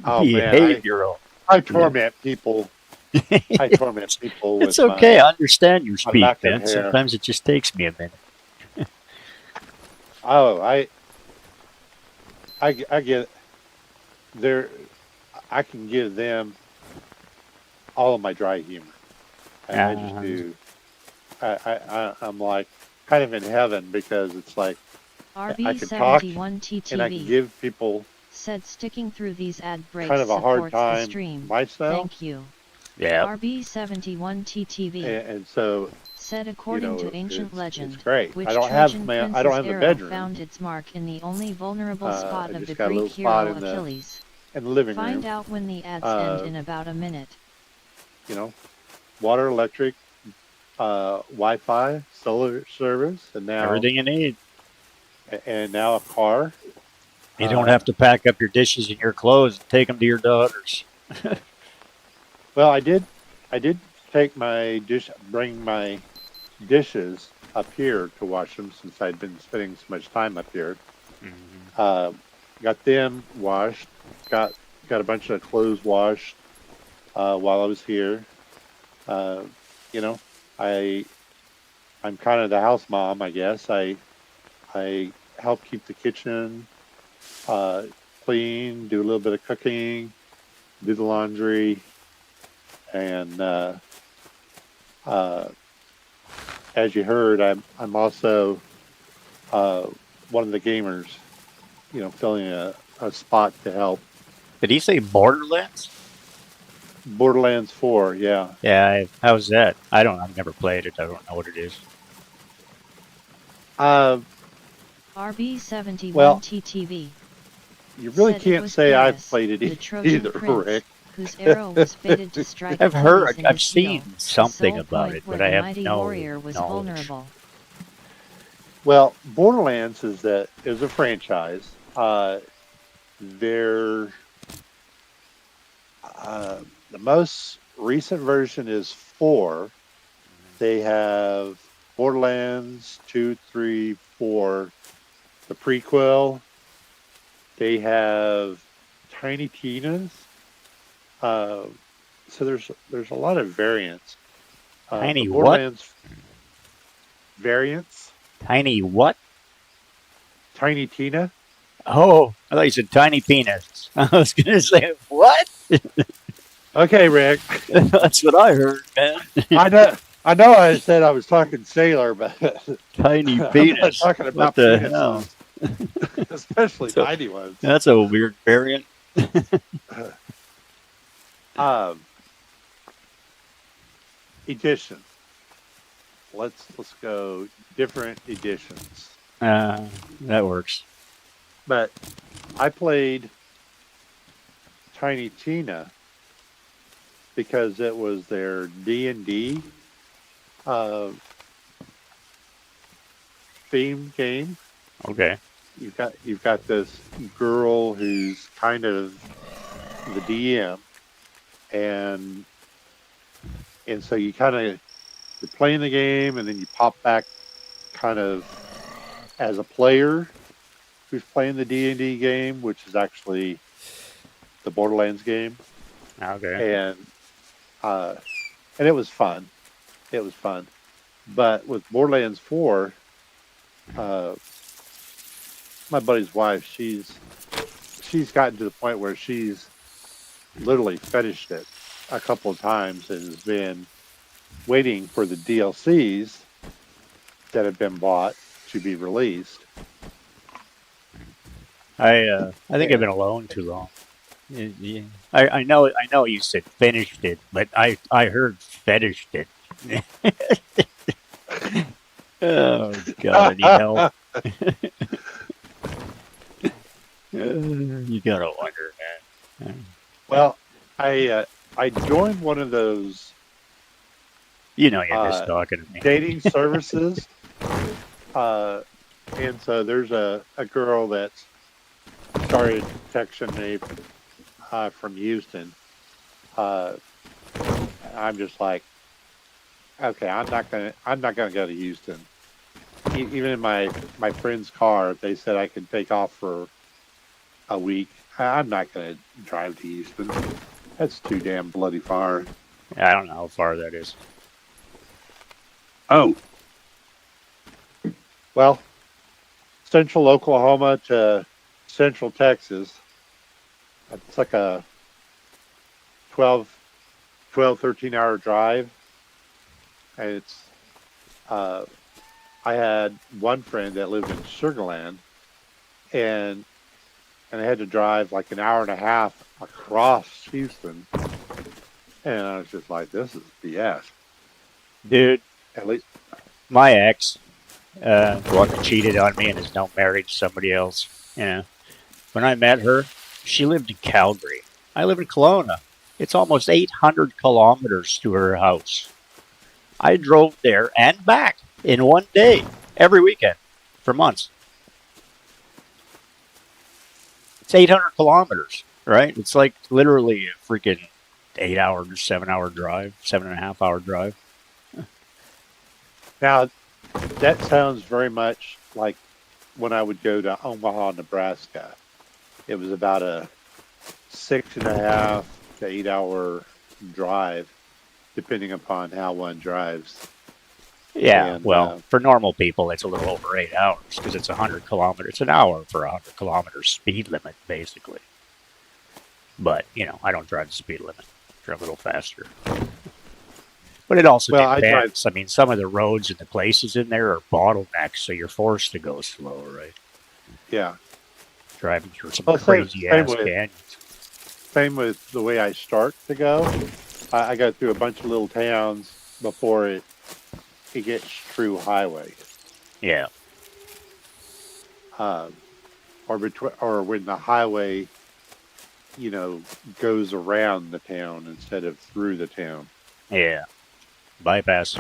Oh man, Behavioral. I torment people. I torment people with It's okay. I understand your my speak, lack of man. hair. Sometimes it just takes me a minute. Oh, I get there. I can give them all of my dry humor. I just do. I'm like kind of in heaven because it's like I can talk and I can RB71TTV give people said sticking through these ad breaks kind of a hard supports the time stream. myself, Thank you. Yeah. RB71TTV and so said according to it's ancient legend, great. which I don't have Trojan my I prince's don't have the arrow bedroom found its mark in the only vulnerable I spot of just the got a Greek little spot hero in the Achilles. living Find room. out when the ads end in about a minute. You know, water, electric, Wi-Fi, solar service, and Everything you need. now a car. You don't have to pack up your dishes and your clothes and take them to your daughters. Well, I did bring my dishes up here to wash them since I'd been spending so much time up here. Got them washed. Got a bunch of clothes washed while I was here. You know, I'm kind of the house mom, I guess. I help keep the kitchen clean, do a little bit of cooking, do the laundry, and as you heard, I'm also one of the gamers. You know, filling a spot to help. Did he say Borderlands? Borderlands 4, yeah. Yeah. How's that? I've never played it. I don't know what it is. RB71TTV You really said it can't was say I've Paris, played it the Trojan either, prince, Rick. whose arrow was fated to strike I've Achilles heard. in I've his seen heel, the something sole about point it, where but I the have mighty no warrior was knowledge. vulnerable. Well, Borderlands is a franchise. They're the most recent version is 4. They have Borderlands 2, 3, 4, the prequel. They have Tiny Tina's. So there's a lot of variants. Tiny the what? Borderlands variants. Tiny what? Tiny Tina. Oh, I thought you said tiny penis. I was gonna say what? Okay, Rick. That's what I heard, man. I know. I said I was talking sailor, but Tiny I'm not penis. talking about What the penises, especially So- tiny ones. That's a weird variant. Edition. Let's go different editions. That works. But I played Tiny Tina because it was their D&D theme game. Okay. You've got this girl who's kind of the DM, and so you kind of you're playing the game, and then you pop back kind of as a player who's playing the D&D game, which is actually the Borderlands game, Okay. and it was fun. It was fun, but with Borderlands 4, uh, my buddy's wife, she's gotten to the point where she's literally finished it a couple of times and has been waiting for the DLCs that have been bought to be released. I think I've And been alone too long. Yeah. I know you said finished it, but I heard fetished it. Oh God, I need help. You gotta wonder, man. well, I joined one of those You know you're just talking to me. dating services, and so there's a girl that started texting me from Houston. I'm just like, okay, I'm not gonna go to Houston. Even in my friend's car, they said I could take off for a week. I'm not gonna drive to Houston. That's too damn bloody far. I don't know how far that is. Oh, well, central Oklahoma to central Texas. It's like a 13 hour drive. And it's, I had one friend that lived in Sugar Land, and I had to drive like an hour and a half across Houston. And I was just like, this is BS. Dude, At least, my ex, the one that cheated on me and is now married to somebody else. You know, when I met her, she lived in Calgary. I live in Kelowna. It's almost 800 kilometers to her house. I drove there and back in one day, every weekend, for months. It's 800 kilometers, right? It's like literally a freaking 8 hour to 7 hour drive, 7.5 hour drive. now, that sounds very much like when I would go to Omaha, Nebraska. It was about a 6.5 to 8 hour drive, depending upon how one drives. Yeah, And, well, for normal people, it's a little over 8 hours because it's 100 kilometers. It's an hour for a 100 kilometer speed limit, basically. But, you know, I don't drive the speed limit. I drive a little faster. But it also Well, I drive. depends. I mean, some of the roads and the places in there are bottlenecks, so you're forced to go slow, right? Yeah. Driving through some Well, same crazy-ass with- canyons. Same with the way I start to go. I go through a bunch of little towns before it gets true highway. Yeah. Or when the highway, goes around the town instead of through the town. Yeah. Bypass.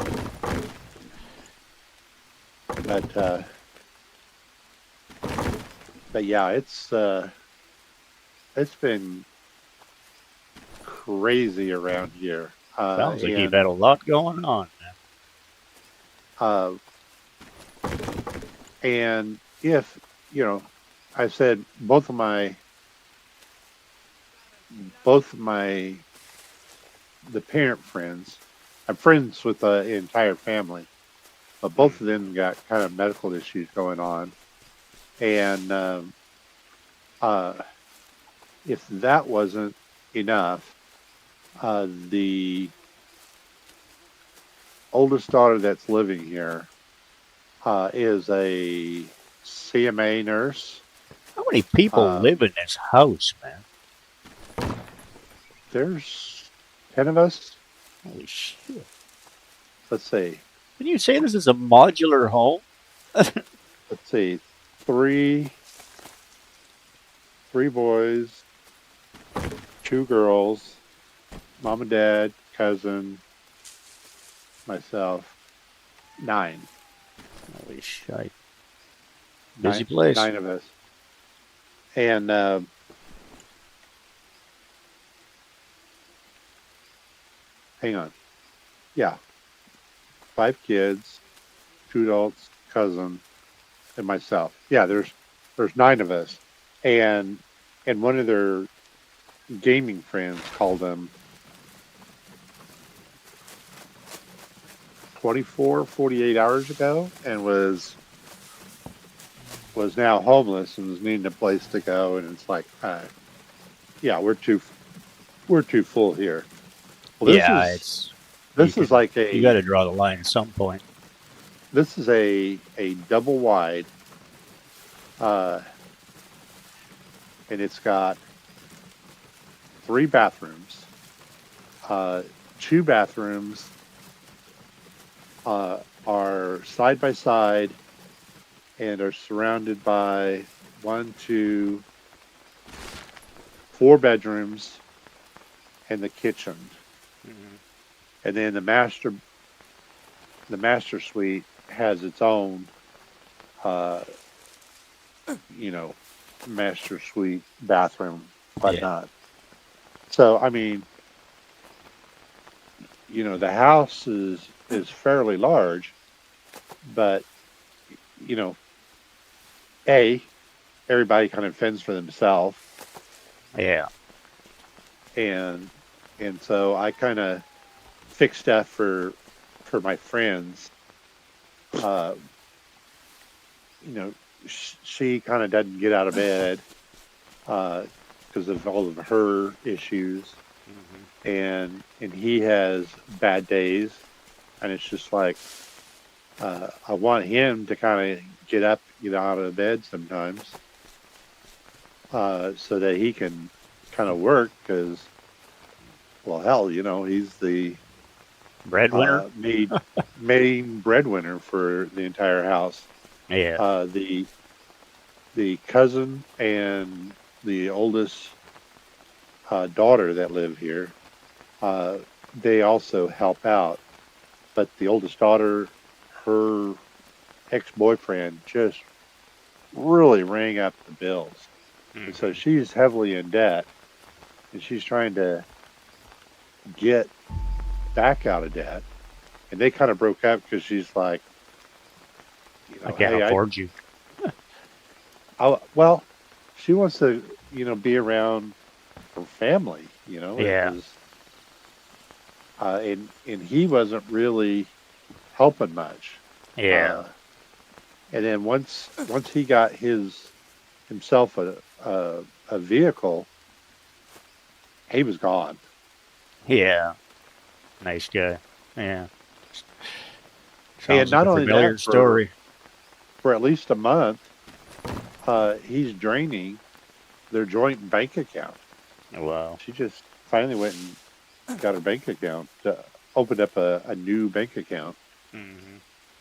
But yeah, it's been crazy around here. Sounds like and, you've had a lot going on, man. and if I said both of my the parent friends. I'm friends with the entire family, but both of them got kind of medical issues going on, and if that wasn't enough, the oldest daughter that's living here is a CMA nurse. How many people live in this house, man? There's 10 of us. Holy shit. Let's see. Did you say this is a modular home? Let's see. Three boys, 2 girls, mom and dad, cousin, myself. 9. Holy shit. Busy place. 9 of us. And hang on. Yeah. 5 kids, 2 adults, cousin, and myself. Yeah, there's 9 of us. And one of their gaming friends called him 24, 48 hours ago, and was now homeless and was needing a place to go. And it's like, yeah, we're too full here. Well, Yeah, this is like you got to draw the line at some point. this is a double wide, and it's got 3 bathrooms. 2 bathrooms are side by side and are surrounded by 1, 2, 4 bedrooms and the kitchen. And then the master suite has its own, master suite bathroom, whatnot. So, I mean, the house is fairly large, but, everybody kind of fends for themselves. Yeah. And so I kind of fix stuff for my friends. She kind of doesn't get out of bed because of all of her issues, and he has bad days, and it's just like I want him to kind of get up, get out of bed sometimes, so that he can kind of work, because, well, hell, he's the Breadwinner? main breadwinner for the entire house. Yeah. The cousin and the oldest daughter that live here, they also help out. But the oldest daughter, her ex-boyfriend just really rang up the bills. And so she's heavily in debt, and she's trying to get back out of debt. And they kind of broke up because she's like, I can't afford you. Well, she wants to, be around her family, Yeah. and he wasn't really helping much. Yeah. And then once he got himself a vehicle, he was gone. Yeah. Nice guy. Yeah. And not only familiar that, story. For at least a month, he's draining their joint bank account. Wow. She just finally went and got her bank account, opened up a new bank account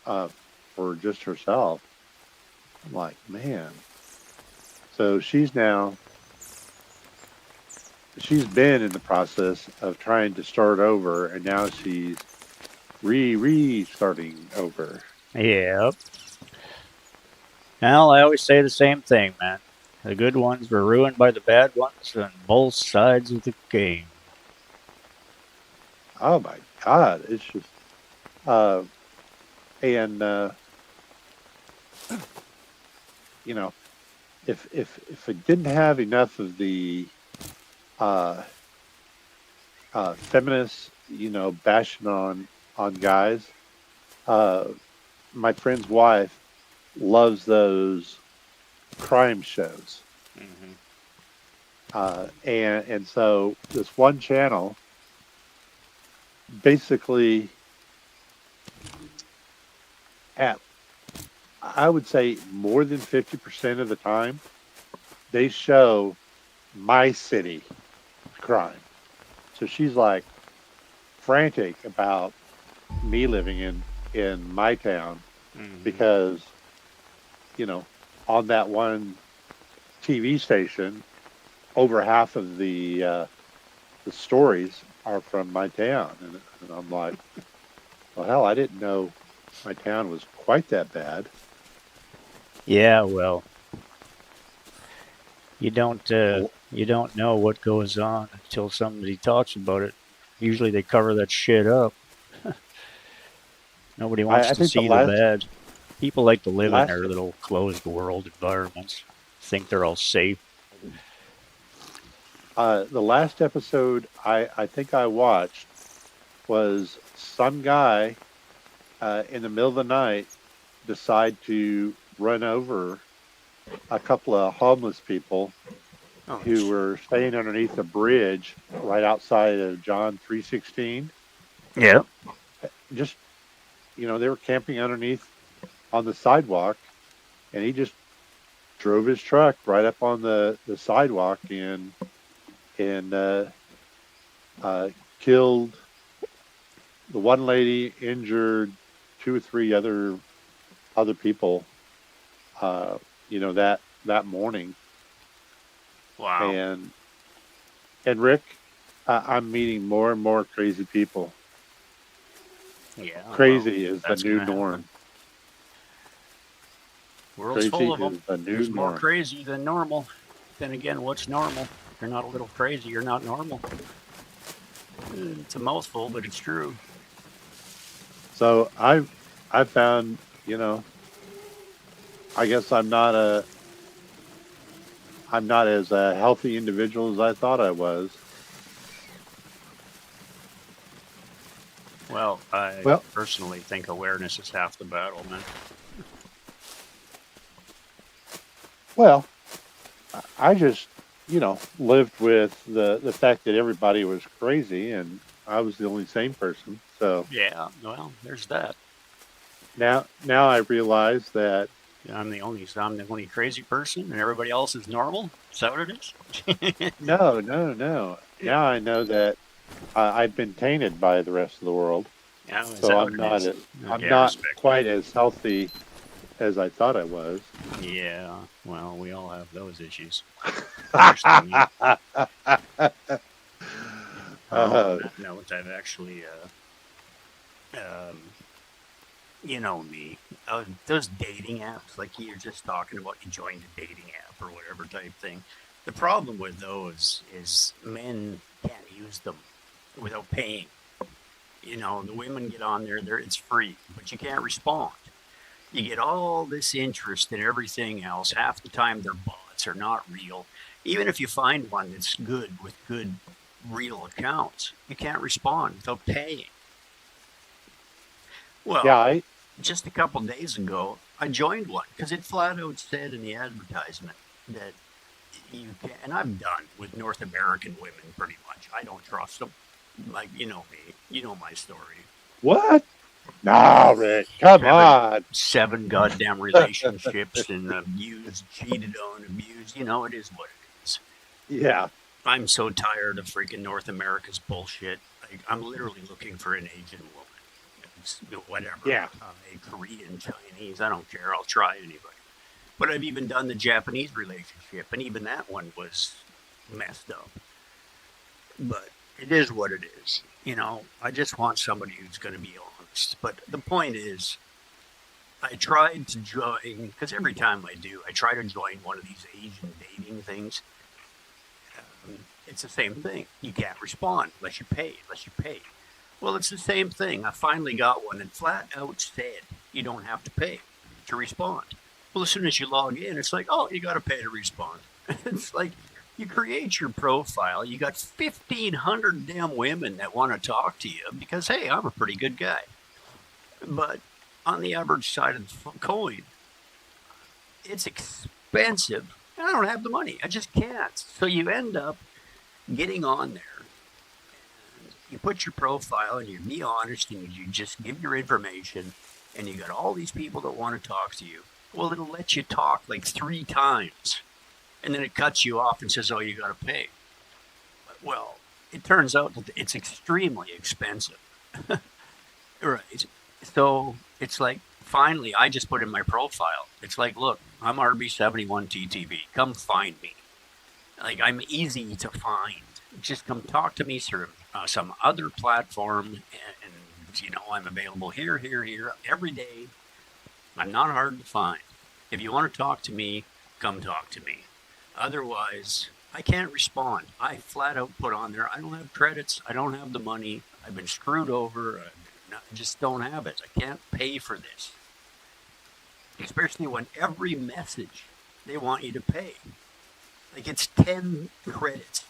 for just herself. I'm like, man. So she's been in the process of trying to start over, and now she's restarting over. Yep. Well, I always say the same thing, man. The good ones were ruined by the bad ones on both sides of the game. Oh my God. It's just, if it didn't have enough of the feminists, bashing on guys, my friend's wife loves those crime shows. And so this one channel, basically, I would say more than 50% of the time, they show my city crime. So she's like frantic about me living in my town, because, on that one TV station, over half of the stories are from my town. And I'm like, well, hell, I didn't know my town was quite that bad. Yeah, well, you don't know what goes on until somebody talks about it. Usually they cover that shit up. Nobody wants to see the bad. People like to live in their little closed world environments, think they're all safe. The last episode I think I watched was some guy in the middle of the night decide to run over a couple of homeless people Oh, who were staying underneath a bridge right outside of John 3:16. yeah. Just they were camping underneath on the sidewalk, and he just drove his truck right up on the sidewalk and killed the one lady, injured two or three other people. That morning, Wow. and Rick, I'm meeting more and more crazy people. Yeah. Crazy well, is the that's new gonna norm. happen. World's Crazy full of is them. the new There's more norm. crazy than normal. Then again, what's normal? If you're not a little crazy, you're not normal. It's a mouthful, but it's true. So I found, I guess I'm not as a healthy individual as I thought I was. Well, I Well, personally think awareness is half the battle, man. well, I just, lived with the fact that everybody was crazy and I was the only sane person. So Yeah, well, there's that. now I realize that I'm the only crazy person, and everybody else is normal. Is that what it is? no. Now I know that I've been tainted by the rest of the world. Yeah, is that So what it is? I'm Okay, I not respect quite as healthy as I thought I was. that. Yeah, well, we all have those issues. Understand you. On that note, I've actually, you know me, those dating apps, like you're just talking about, you joined a dating app or whatever type thing. The problem with those is men can't use them without paying. The women get on there, it's free, but you can't respond. You get all this interest in everything else. Half the time they're bots or not real. Even if you find one that's good with good real accounts, you can't respond without paying. Well, Yeah, just a couple days ago, I joined one because it flat out said in the advertisement that you can, and I'm done with North American women pretty much. I don't trust them. Like, you know me, you know my story. what? No, Rick, come on. 7 goddamn relationships and abused, cheated on, abused. It is what it is. Yeah, I'm so tired of freaking North America's bullshit. Like, I'm literally looking for an Asian woman. It's, whatever. Yeah. A Korean, Chinese, I don't care. I'll try anybody. But I've even done the Japanese relationship, and even that one was messed up. But it is what it is. I just want somebody who's going to be honest. But the point is, I tried to join, because every time I do, I try to join one of these Asian dating things. It's the same thing. You can't respond unless you pay. Well, it's the same thing. I finally got one that flat out said you don't have to pay to respond. Well, as soon as you log in, it's like, oh, you got to pay to respond. It's like you create your profile. You got 1,500 damn women that want to talk to you because, hey, I'm a pretty good guy. But on the average side of the coin, it's expensive. And I don't have the money. I just can't. So you end up getting on there. You put your profile and you be honest and you just give your information and you got all these people that want to talk to you. Well, it'll let you talk like 3 times and then it cuts you off and says, oh, you got to pay. Well, it turns out that it's extremely expensive. Right. So it's like, finally, I just put in my profile. It's like, look, I'm RB71TTV. Come find me. Like, I'm easy to find. Just come talk to me through some other platform, and I'm available here, every day. I'm not hard to find. If you want to talk to me, come talk to me. Otherwise, I can't respond. I flat out put on there, I don't have credits, I don't have the money, I've been screwed over, I just don't have it. I can't pay for this. Especially when every message they want you to pay. Like, it's 10 credits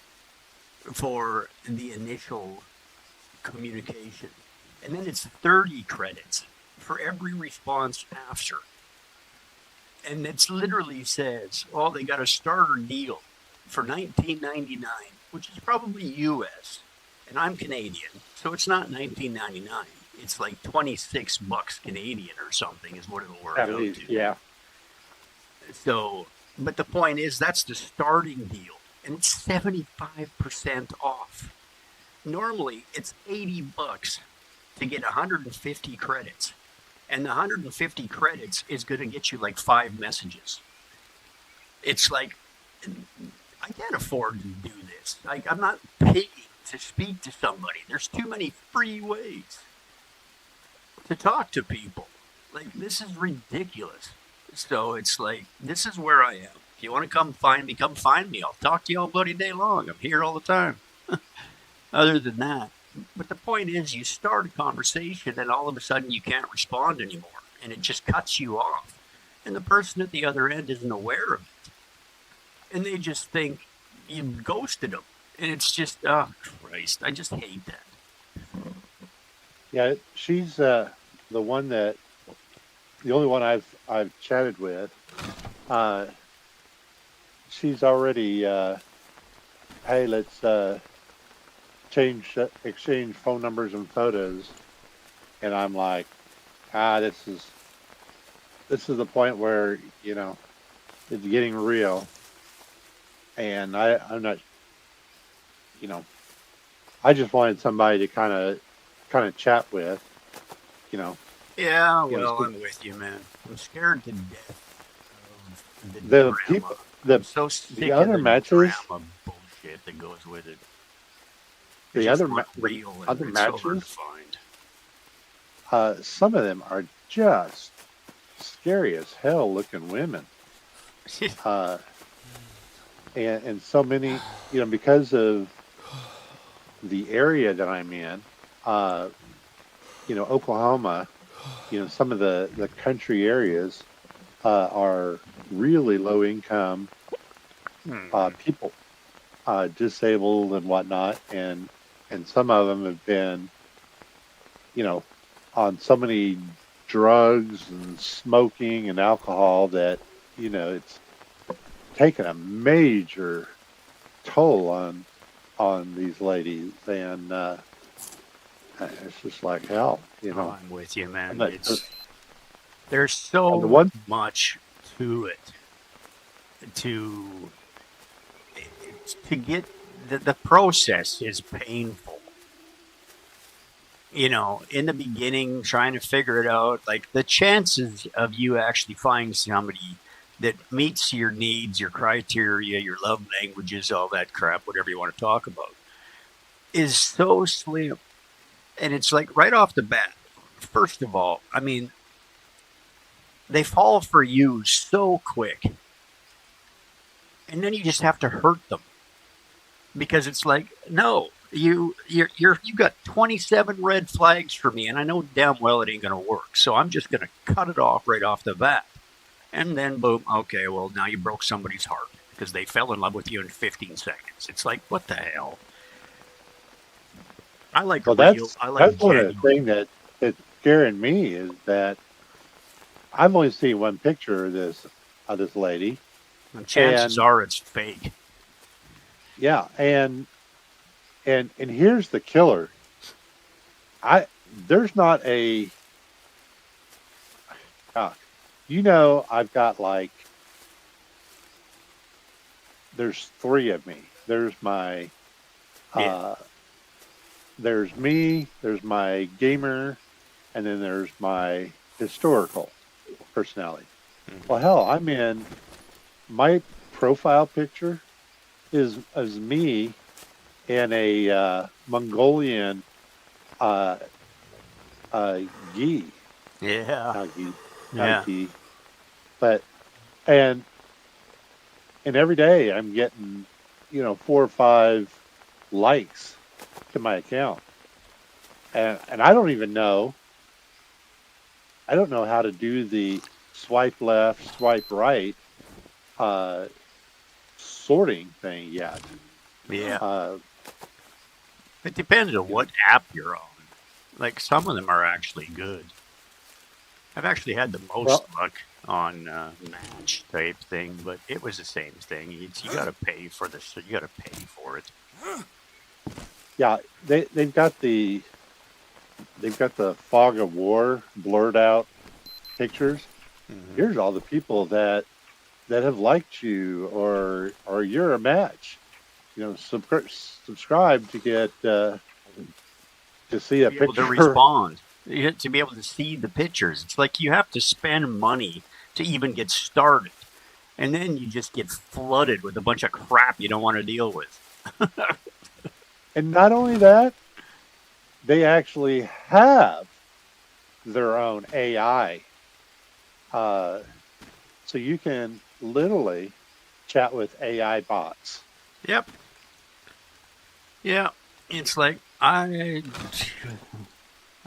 for the initial communication. And then it's 30 credits for every response after. And it's literally says, oh, they got a starter deal for $19.99, which is probably US. And I'm Canadian, so it's not $19.99. It's like $26 Canadian or something is what it'll work At out least, to. yeah. So, but the point is, that's the starting deal, and it's 75% off. Normally, it's $80 to get 150 credits, and the 150 credits is going to get you like 5 messages. It's like, I can't afford to do this. Like, I'm not paying to speak to somebody. There's too many free ways to talk to people. Like, this is ridiculous. So it's like, this is where I am. If you want to come find me, come find me. I'll talk to you all bloody day long. I'm here all the time. Other than that. But the point is, you start a conversation and all of a sudden you can't respond anymore. And it just cuts you off. And the person at the other end isn't aware of it. And they just think you ghosted them. And it's just, oh, Christ, I just hate that. Yeah, she's the one that the only one I've chatted with. She's already hey, let's exchange phone numbers and photos, and I'm like, this is the point where it's getting real, and I'm not, I just wanted somebody to kind of chat with, Yeah, You know, well, I'm with you, man. I'm scared to death of the the drama. people, I'm so sick of other the matches, drama bullshit that goes with it. the It's just other not the real, and other it's so hard to matches, find. some of them are just scary as hell looking women. Uh, and so many, because of the area that I'm in, Oklahoma, some of the country areas are really low income people, disabled and whatnot, and some of them have been, on so many drugs and smoking and alcohol that it's taken a major toll on these ladies, and it's just like hell, Oh, I'm with you, man. But There's the so one, much to it to get the process is painful. In the beginning, trying to figure it out, like the chances of you actually finding somebody that meets your needs, your criteria, your love languages, all that crap, whatever you want to talk about, is so slim. And it's like right off the bat, first of all, I mean, they fall for you so quick. And then you just have to hurt them because it's like, no, you got 27 red flags for me, and I know damn well it ain't gonna work. So I'm just gonna cut it off right off the bat. And then boom, okay, well now you broke somebody's heart because they fell in love with you in 15 seconds. It's like, what the hell? I like well, real. I like that's one of the genuine. things that's scaring me is that I've only seen one picture of this lady, And chances and are it's fake. yeah, and here's the killer. There's not a I've got like there's 3 of me. There's my Yeah. there's me, there's my gamer, and then there's my historical personality. Well, hell, I'm in my profile picture is me in a Mongolian gi, Yeah. not gi, Yeah. gi, but and every day I'm getting 4 or 5 likes to my account, and I don't even know. I don't know how to do the swipe left, swipe right sorting thing yet. Yeah. It depends on what app you're on. Like some of them are actually good. I've actually had the most Well, luck on Match type thing, but it was the same thing. You got to pay for this. You got to pay for it. yeah, they've got the fog of war blurred out pictures. Mhm. Here's all the people that have liked you, or you're a match. Subscribe to get to see To a be able to picture. respond, to be able to see the pictures. It's like you have to spend money to even get started, and then you just get flooded with a bunch of crap you don't want to deal with. And not only that, they actually have their own AI. So you can literally chat with AI bots. Yep. Yeah. It's like I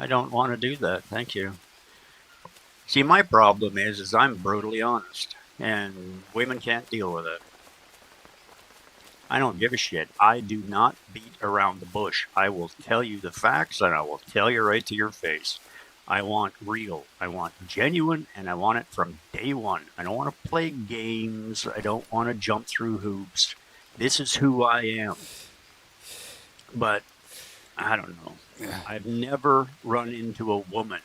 don't want to do that. Thank you. See, my problem is I'm brutally honest, and women can't deal with it. I don't give a shit. I do not beat around the bush. I will tell you the facts, and I will tell you right to your face. I want real. I want genuine, and I want it from day one. I don't want to play games. I don't want to jump through hoops. This is who I am. But I don't know. I've never run into a woman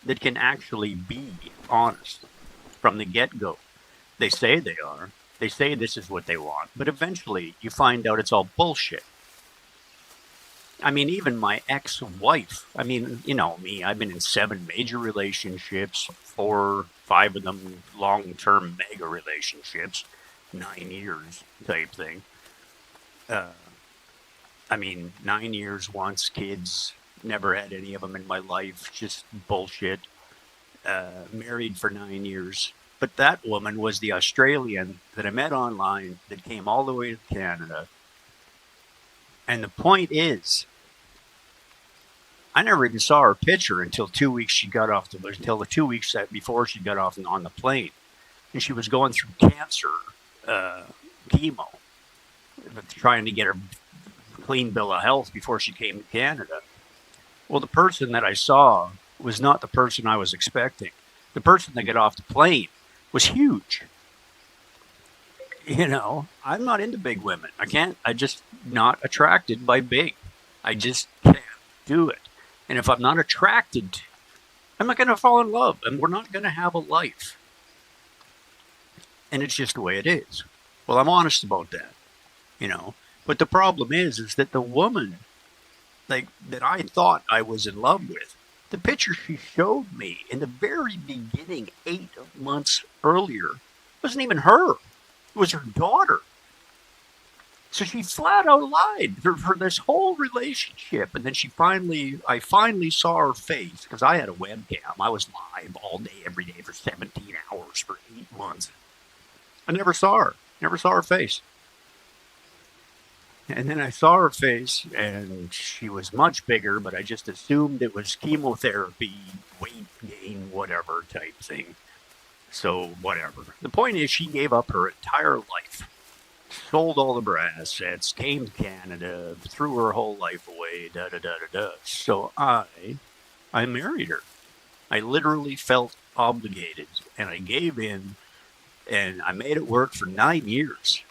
that can actually be honest from the get-go. They say they are. They say this is what they want, but eventually you find out it's all bullshit. I mean, even my ex-wife, I mean, you know me, I've been in 7 major relationships, 4, 5 of them long-term mega relationships, 9 years type thing. I mean, 9 years once, kids, never had any of them in my life, just bullshit. Married for 9 years. But that woman was the Australian that I met online that came all the way to Canada. And the point is, I never even saw her picture until 2 weeks until the 2 weeks before she got off on the plane. And she was going through cancer, chemo, trying to get her clean bill of health before she came to Canada. Well, the person that I saw was not the person I was expecting. The person that got off the plane was huge. You know, I'm not into big women. I just not attracted by big. I just can't do it. And if I'm not attracted, I'm not going to fall in love, and we're not going to have a life. And it's just the way it is. Well, I'm honest about that, you know. But the problem is that the woman, like, that I thought I was in love with, the picture she showed me in the very beginning, 8 months earlier, wasn't even her. It was her daughter. So she flat out lied for this whole relationship. And then I finally saw her face because I had a webcam. I was live all day, every day for 17 hours for 8 months. I never saw her face. And then I saw her face, and she was much bigger, but I just assumed it was chemotherapy, weight gain, whatever type thing. So, whatever. The point is, she gave up her entire life, sold all of her assets, came to Canada, threw her whole life away, da-da-da-da-da. So I married her. I literally felt obligated, and I gave in, and I made it work for 9 years.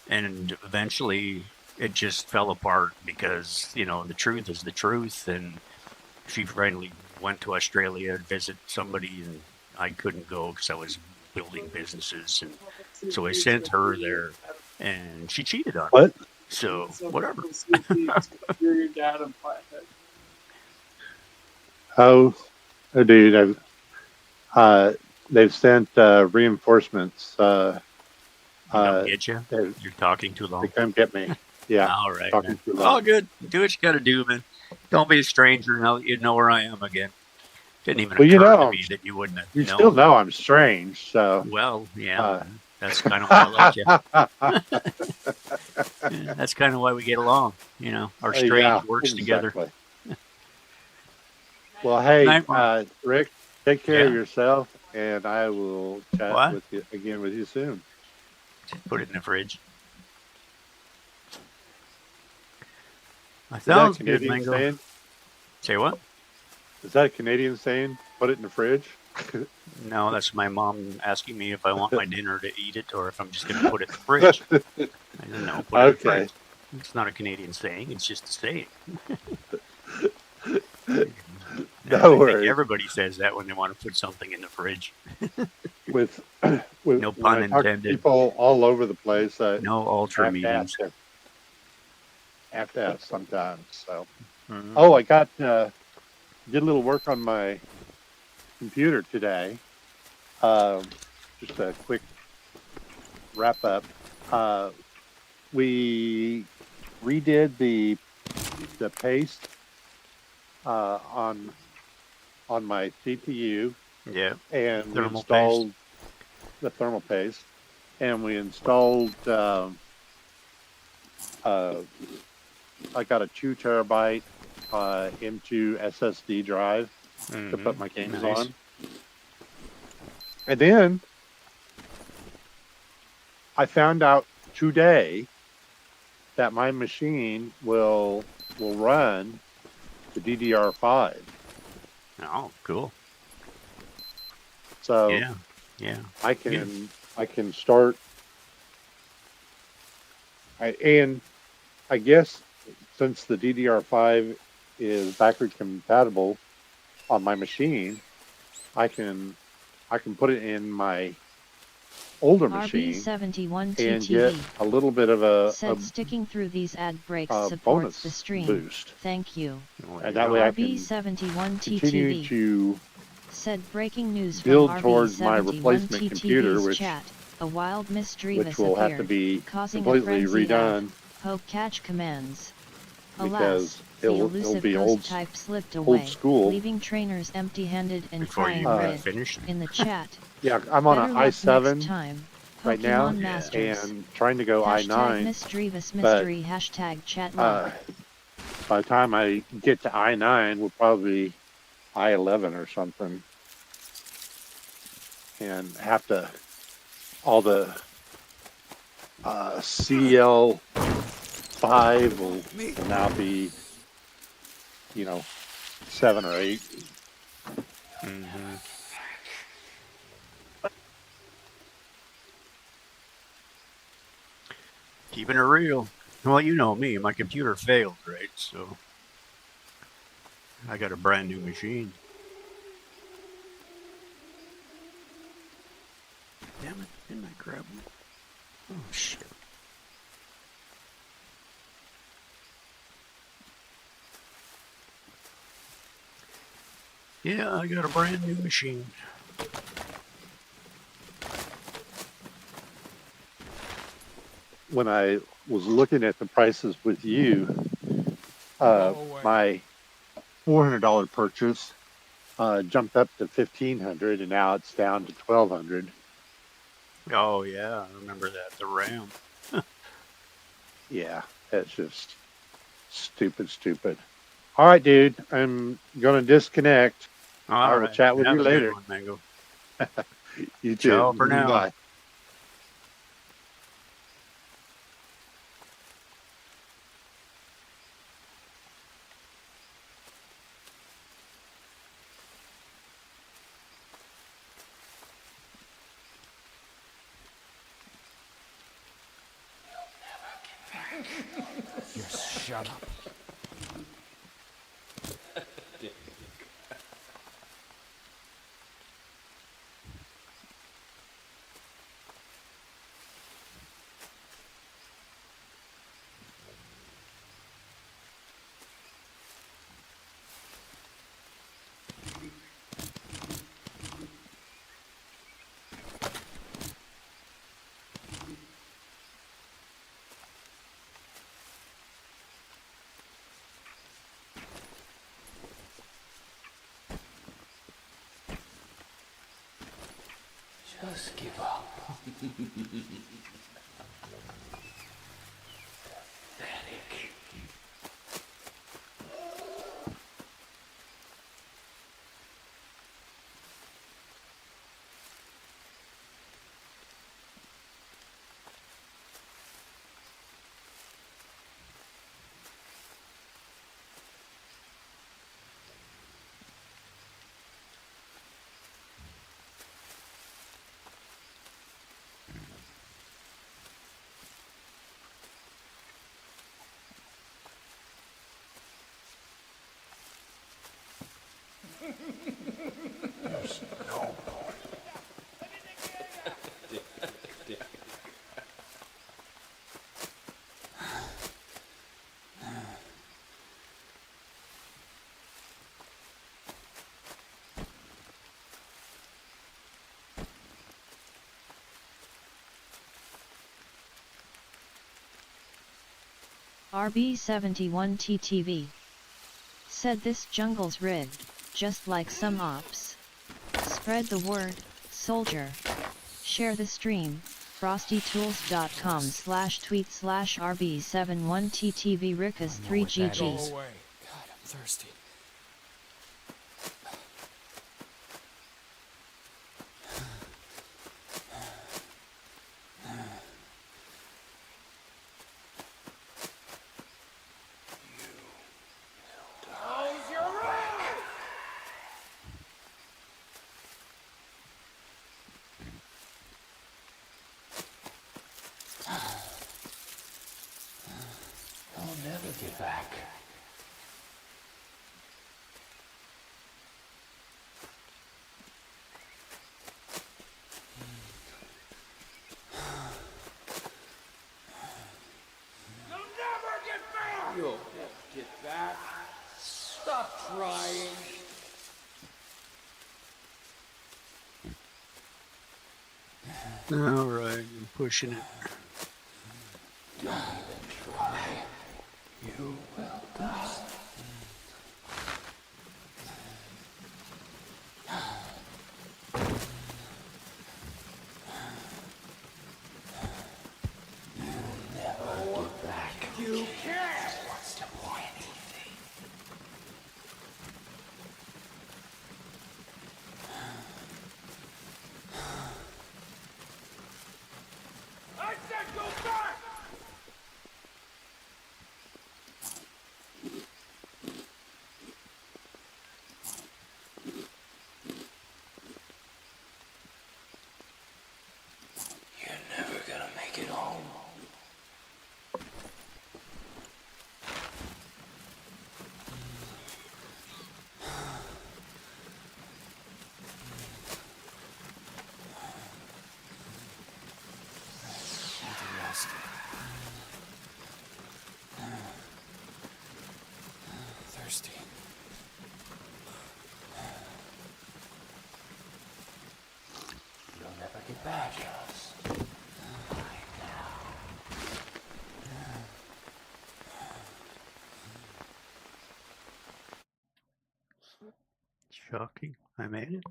And eventually it just fell apart because, you know, the truth is the truth. And she finally went to Australia to visit somebody, and I couldn't go because I was building businesses. And so I sent her there, and she cheated on me. What? So, whatever. Your dad and Flathead. Oh, dude, they've sent reinforcements. Don't get you? They You're talking too long. come get me. Yeah, All right. talking Man. too long. Oh, good. Do what you got to do, man. Don't be a stranger. Now that you know where I am again. Didn't even Well, occur you know, to me that you wouldn't have You known. still know I'm strange, so. Well, yeah. Uh, That's kind of why I like you. Yeah, that's kind of why we get along. You know, our strange Yeah, works together. exactly. Well, hey, Night, Mark. Rick, take care of Yeah. yourself, and I will chat What? with you again with you soon. Put it in the fridge. Is that a Sounds good, Canadian Mango. saying? Say what? Is that a Canadian saying? Put it in the fridge. No, that's my mom asking me if I want my dinner to eat it or if I'm just going to put it in the fridge. I don't know. Put it in the Okay. fridge. It's not a Canadian saying. It's just a saying. I No think worries. everybody says that when they want to put something in the fridge. With No when pun I talk to intended. people all over the place, I No ultra have to meanings. ask sometimes. So, Mhm. oh, I got did a little work on my computer today. Just a quick wrap up. We redid the paste on my CPU, Yeah. and we Thermal installed the thermal paste, and we installed. I got a 2 terabyte M2 SSD drive to put my games Nice. on, and then I found out today that my machine will run the DDR5. Oh, cool. So Yeah. Yeah. I can start. And I guess since the DDR5 is backward compatible on my machine, I can put it in my older machine and get RB71TTV a little bit of a said sticking through these ad breaks bonus supports the stream. boost, Thank you. Well, and there that you way go. I can continue RB71TTV to said breaking news from build towards my replacement computer, RB71TTV's which chat. A wild Misdreavus will have to appeared, be causing a completely frenzy redone of poke catch commands. Alas, because the it'll elusive be ghost type slipped away, school. leaving trainers empty-handed and Before crying you red. finish. In the chat, Yeah, I'm on better an luck next i7 time. right now, Pokemon Masters. and trying to go Hashtag i9. Misdreavus but, mystery hashtag chat log. By the time I get to i9, we'll probably be i11 or something, and have to all the CL5 will now be 7 or 8. Mm-hmm. Keeping it real. Well, you know me. My computer failed, right? So I got a brand new machine. Damn it. Didn't I grab one? Oh, shit. Yeah, I got a brand new machine. When I was looking at the prices with you, my $400 purchase jumped up to $1,500, and now it's down to $1,200. Oh, yeah. I remember that. The RAM. Yeah, that's just stupid. All right, dude, I'm gonna disconnect. I will chat with Have you a good later. one, Mango. You too. Ciao for now. Bye. Just shut up. Just give up. Pathetic. RB71TTV said this jungle's rigged, just like some ops. Spread the word, soldier. Share the stream, frostytools.com/tweet/RB71TTV Rickas Go 3GGs. away. God, I'm thirsty. I'll never get back. You'll never get back. Stop trying. All right, I'm pushing it. Don't even try. You will die. You'll never get back. You can't. What's the point? I said go back! You're never gonna make it home. Need to rest. Thirsty. You'll never get back. Shocking. I made it.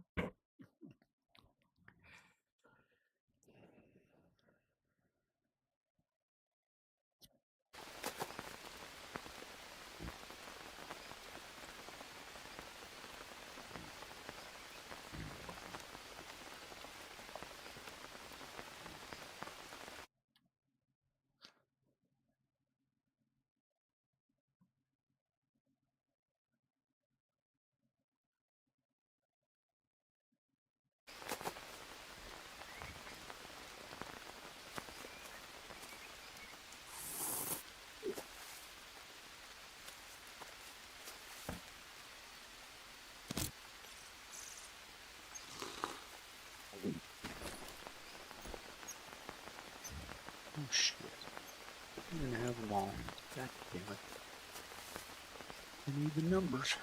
Oh shit. I didn't have them all. God damn it. I need the numbers.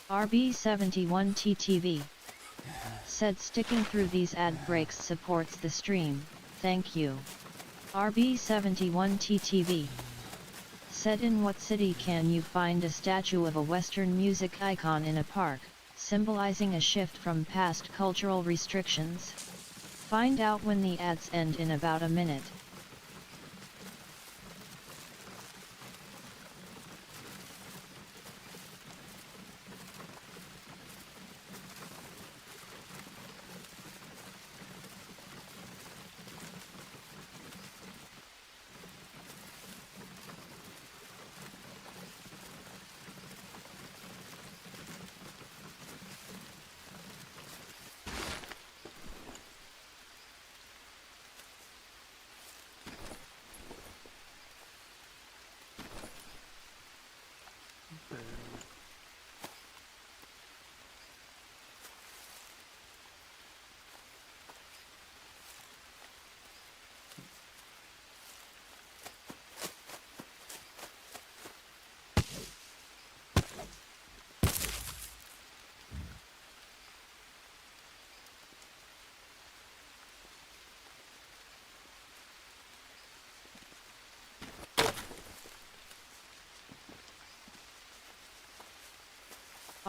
RB71TTV said sticking through these ad breaks supports the stream, thank you. RB71TTV said in what city can you find a statue of a Western music icon in a park, symbolizing a shift from past cultural restrictions? Find out when the ads end in about a minute.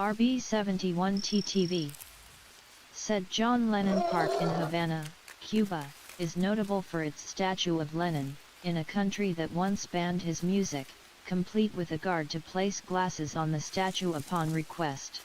RB71TTV said John Lennon Park in Havana, Cuba, is notable for its statue of Lennon, in a country that once banned his music, complete with a guard to place glasses on the statue upon request.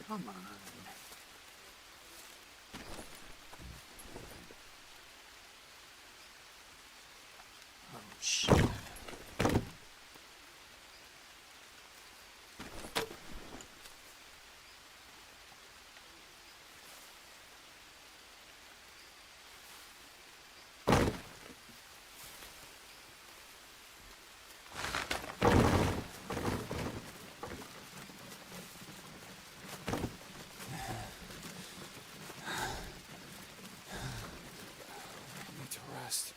Come on. Need to rest.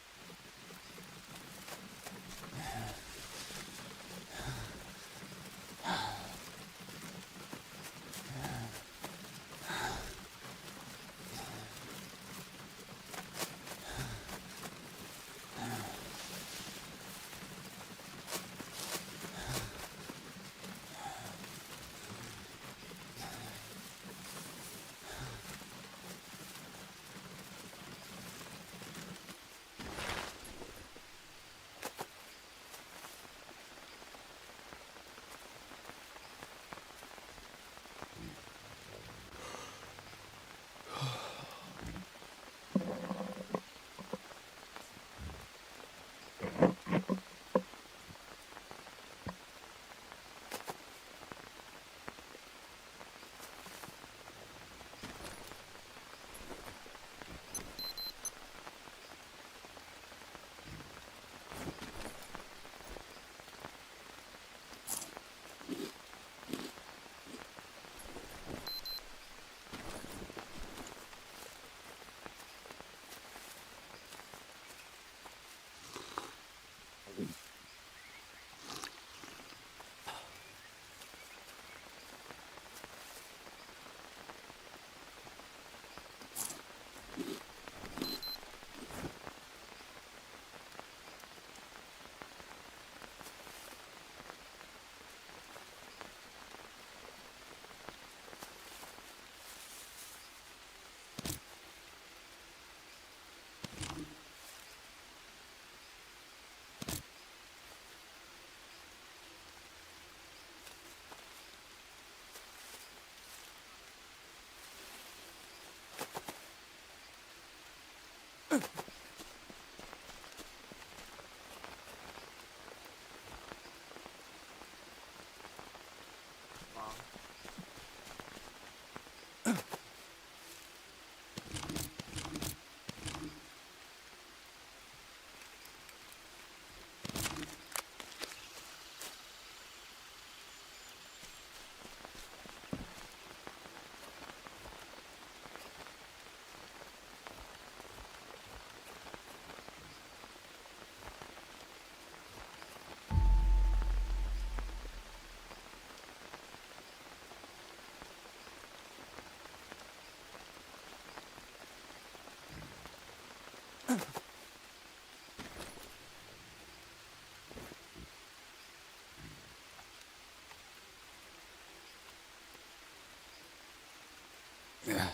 Yeah.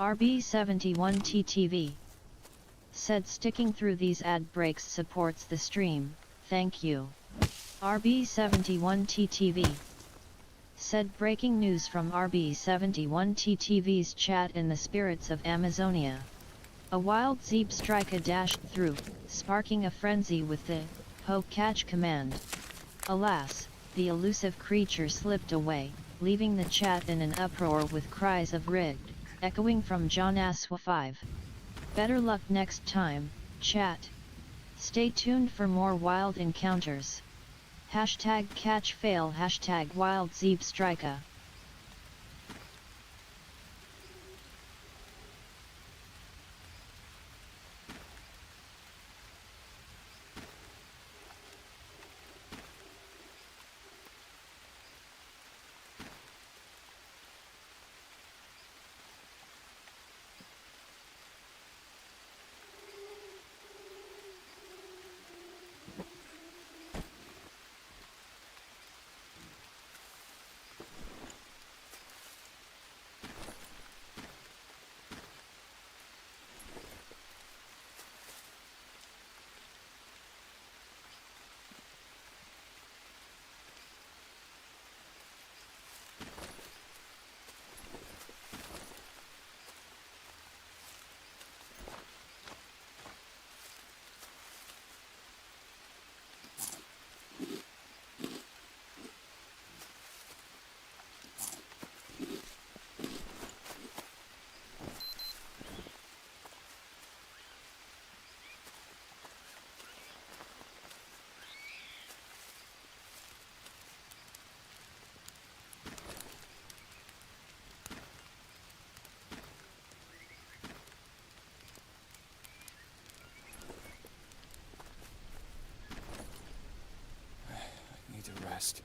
RB71TTV said sticking through these ad breaks supports the stream, thank you. RB71TTV said breaking news from RB71TTV's chat in the spirits of Amazonia. A wild Zeep striker dashed through, sparking a frenzy with the poke catch command. Alas, the elusive creature slipped away, leaving the chat in an uproar with cries of rigged, echoing from John Aswa 5. Better luck next time, chat. Stay tuned for more wild encounters. Hashtag catch fail, hashtag wild Zeep striker. I need to rest.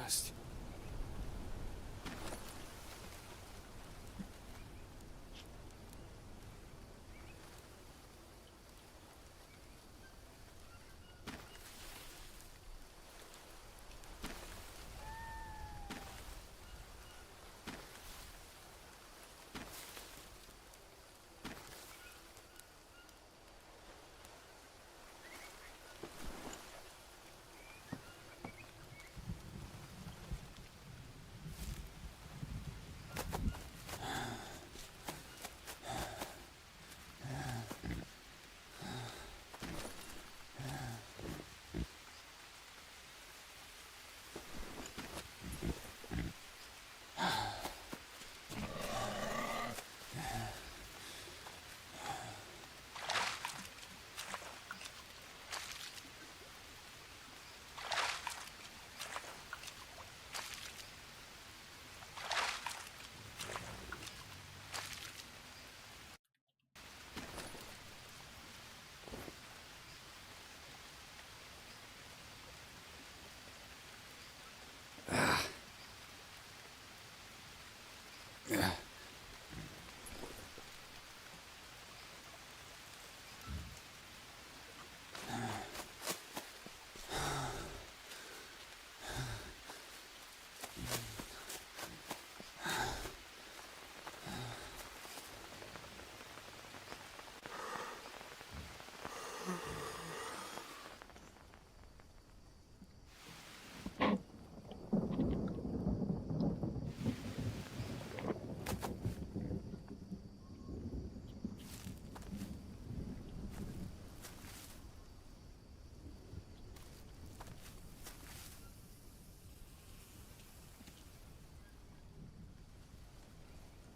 last.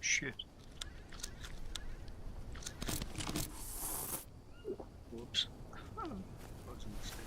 Shit. Whoops. That was a mistake.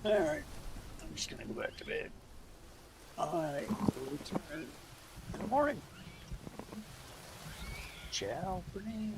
All right. I'm just gonna go back to bed. I will return in the morning. Ciao for now.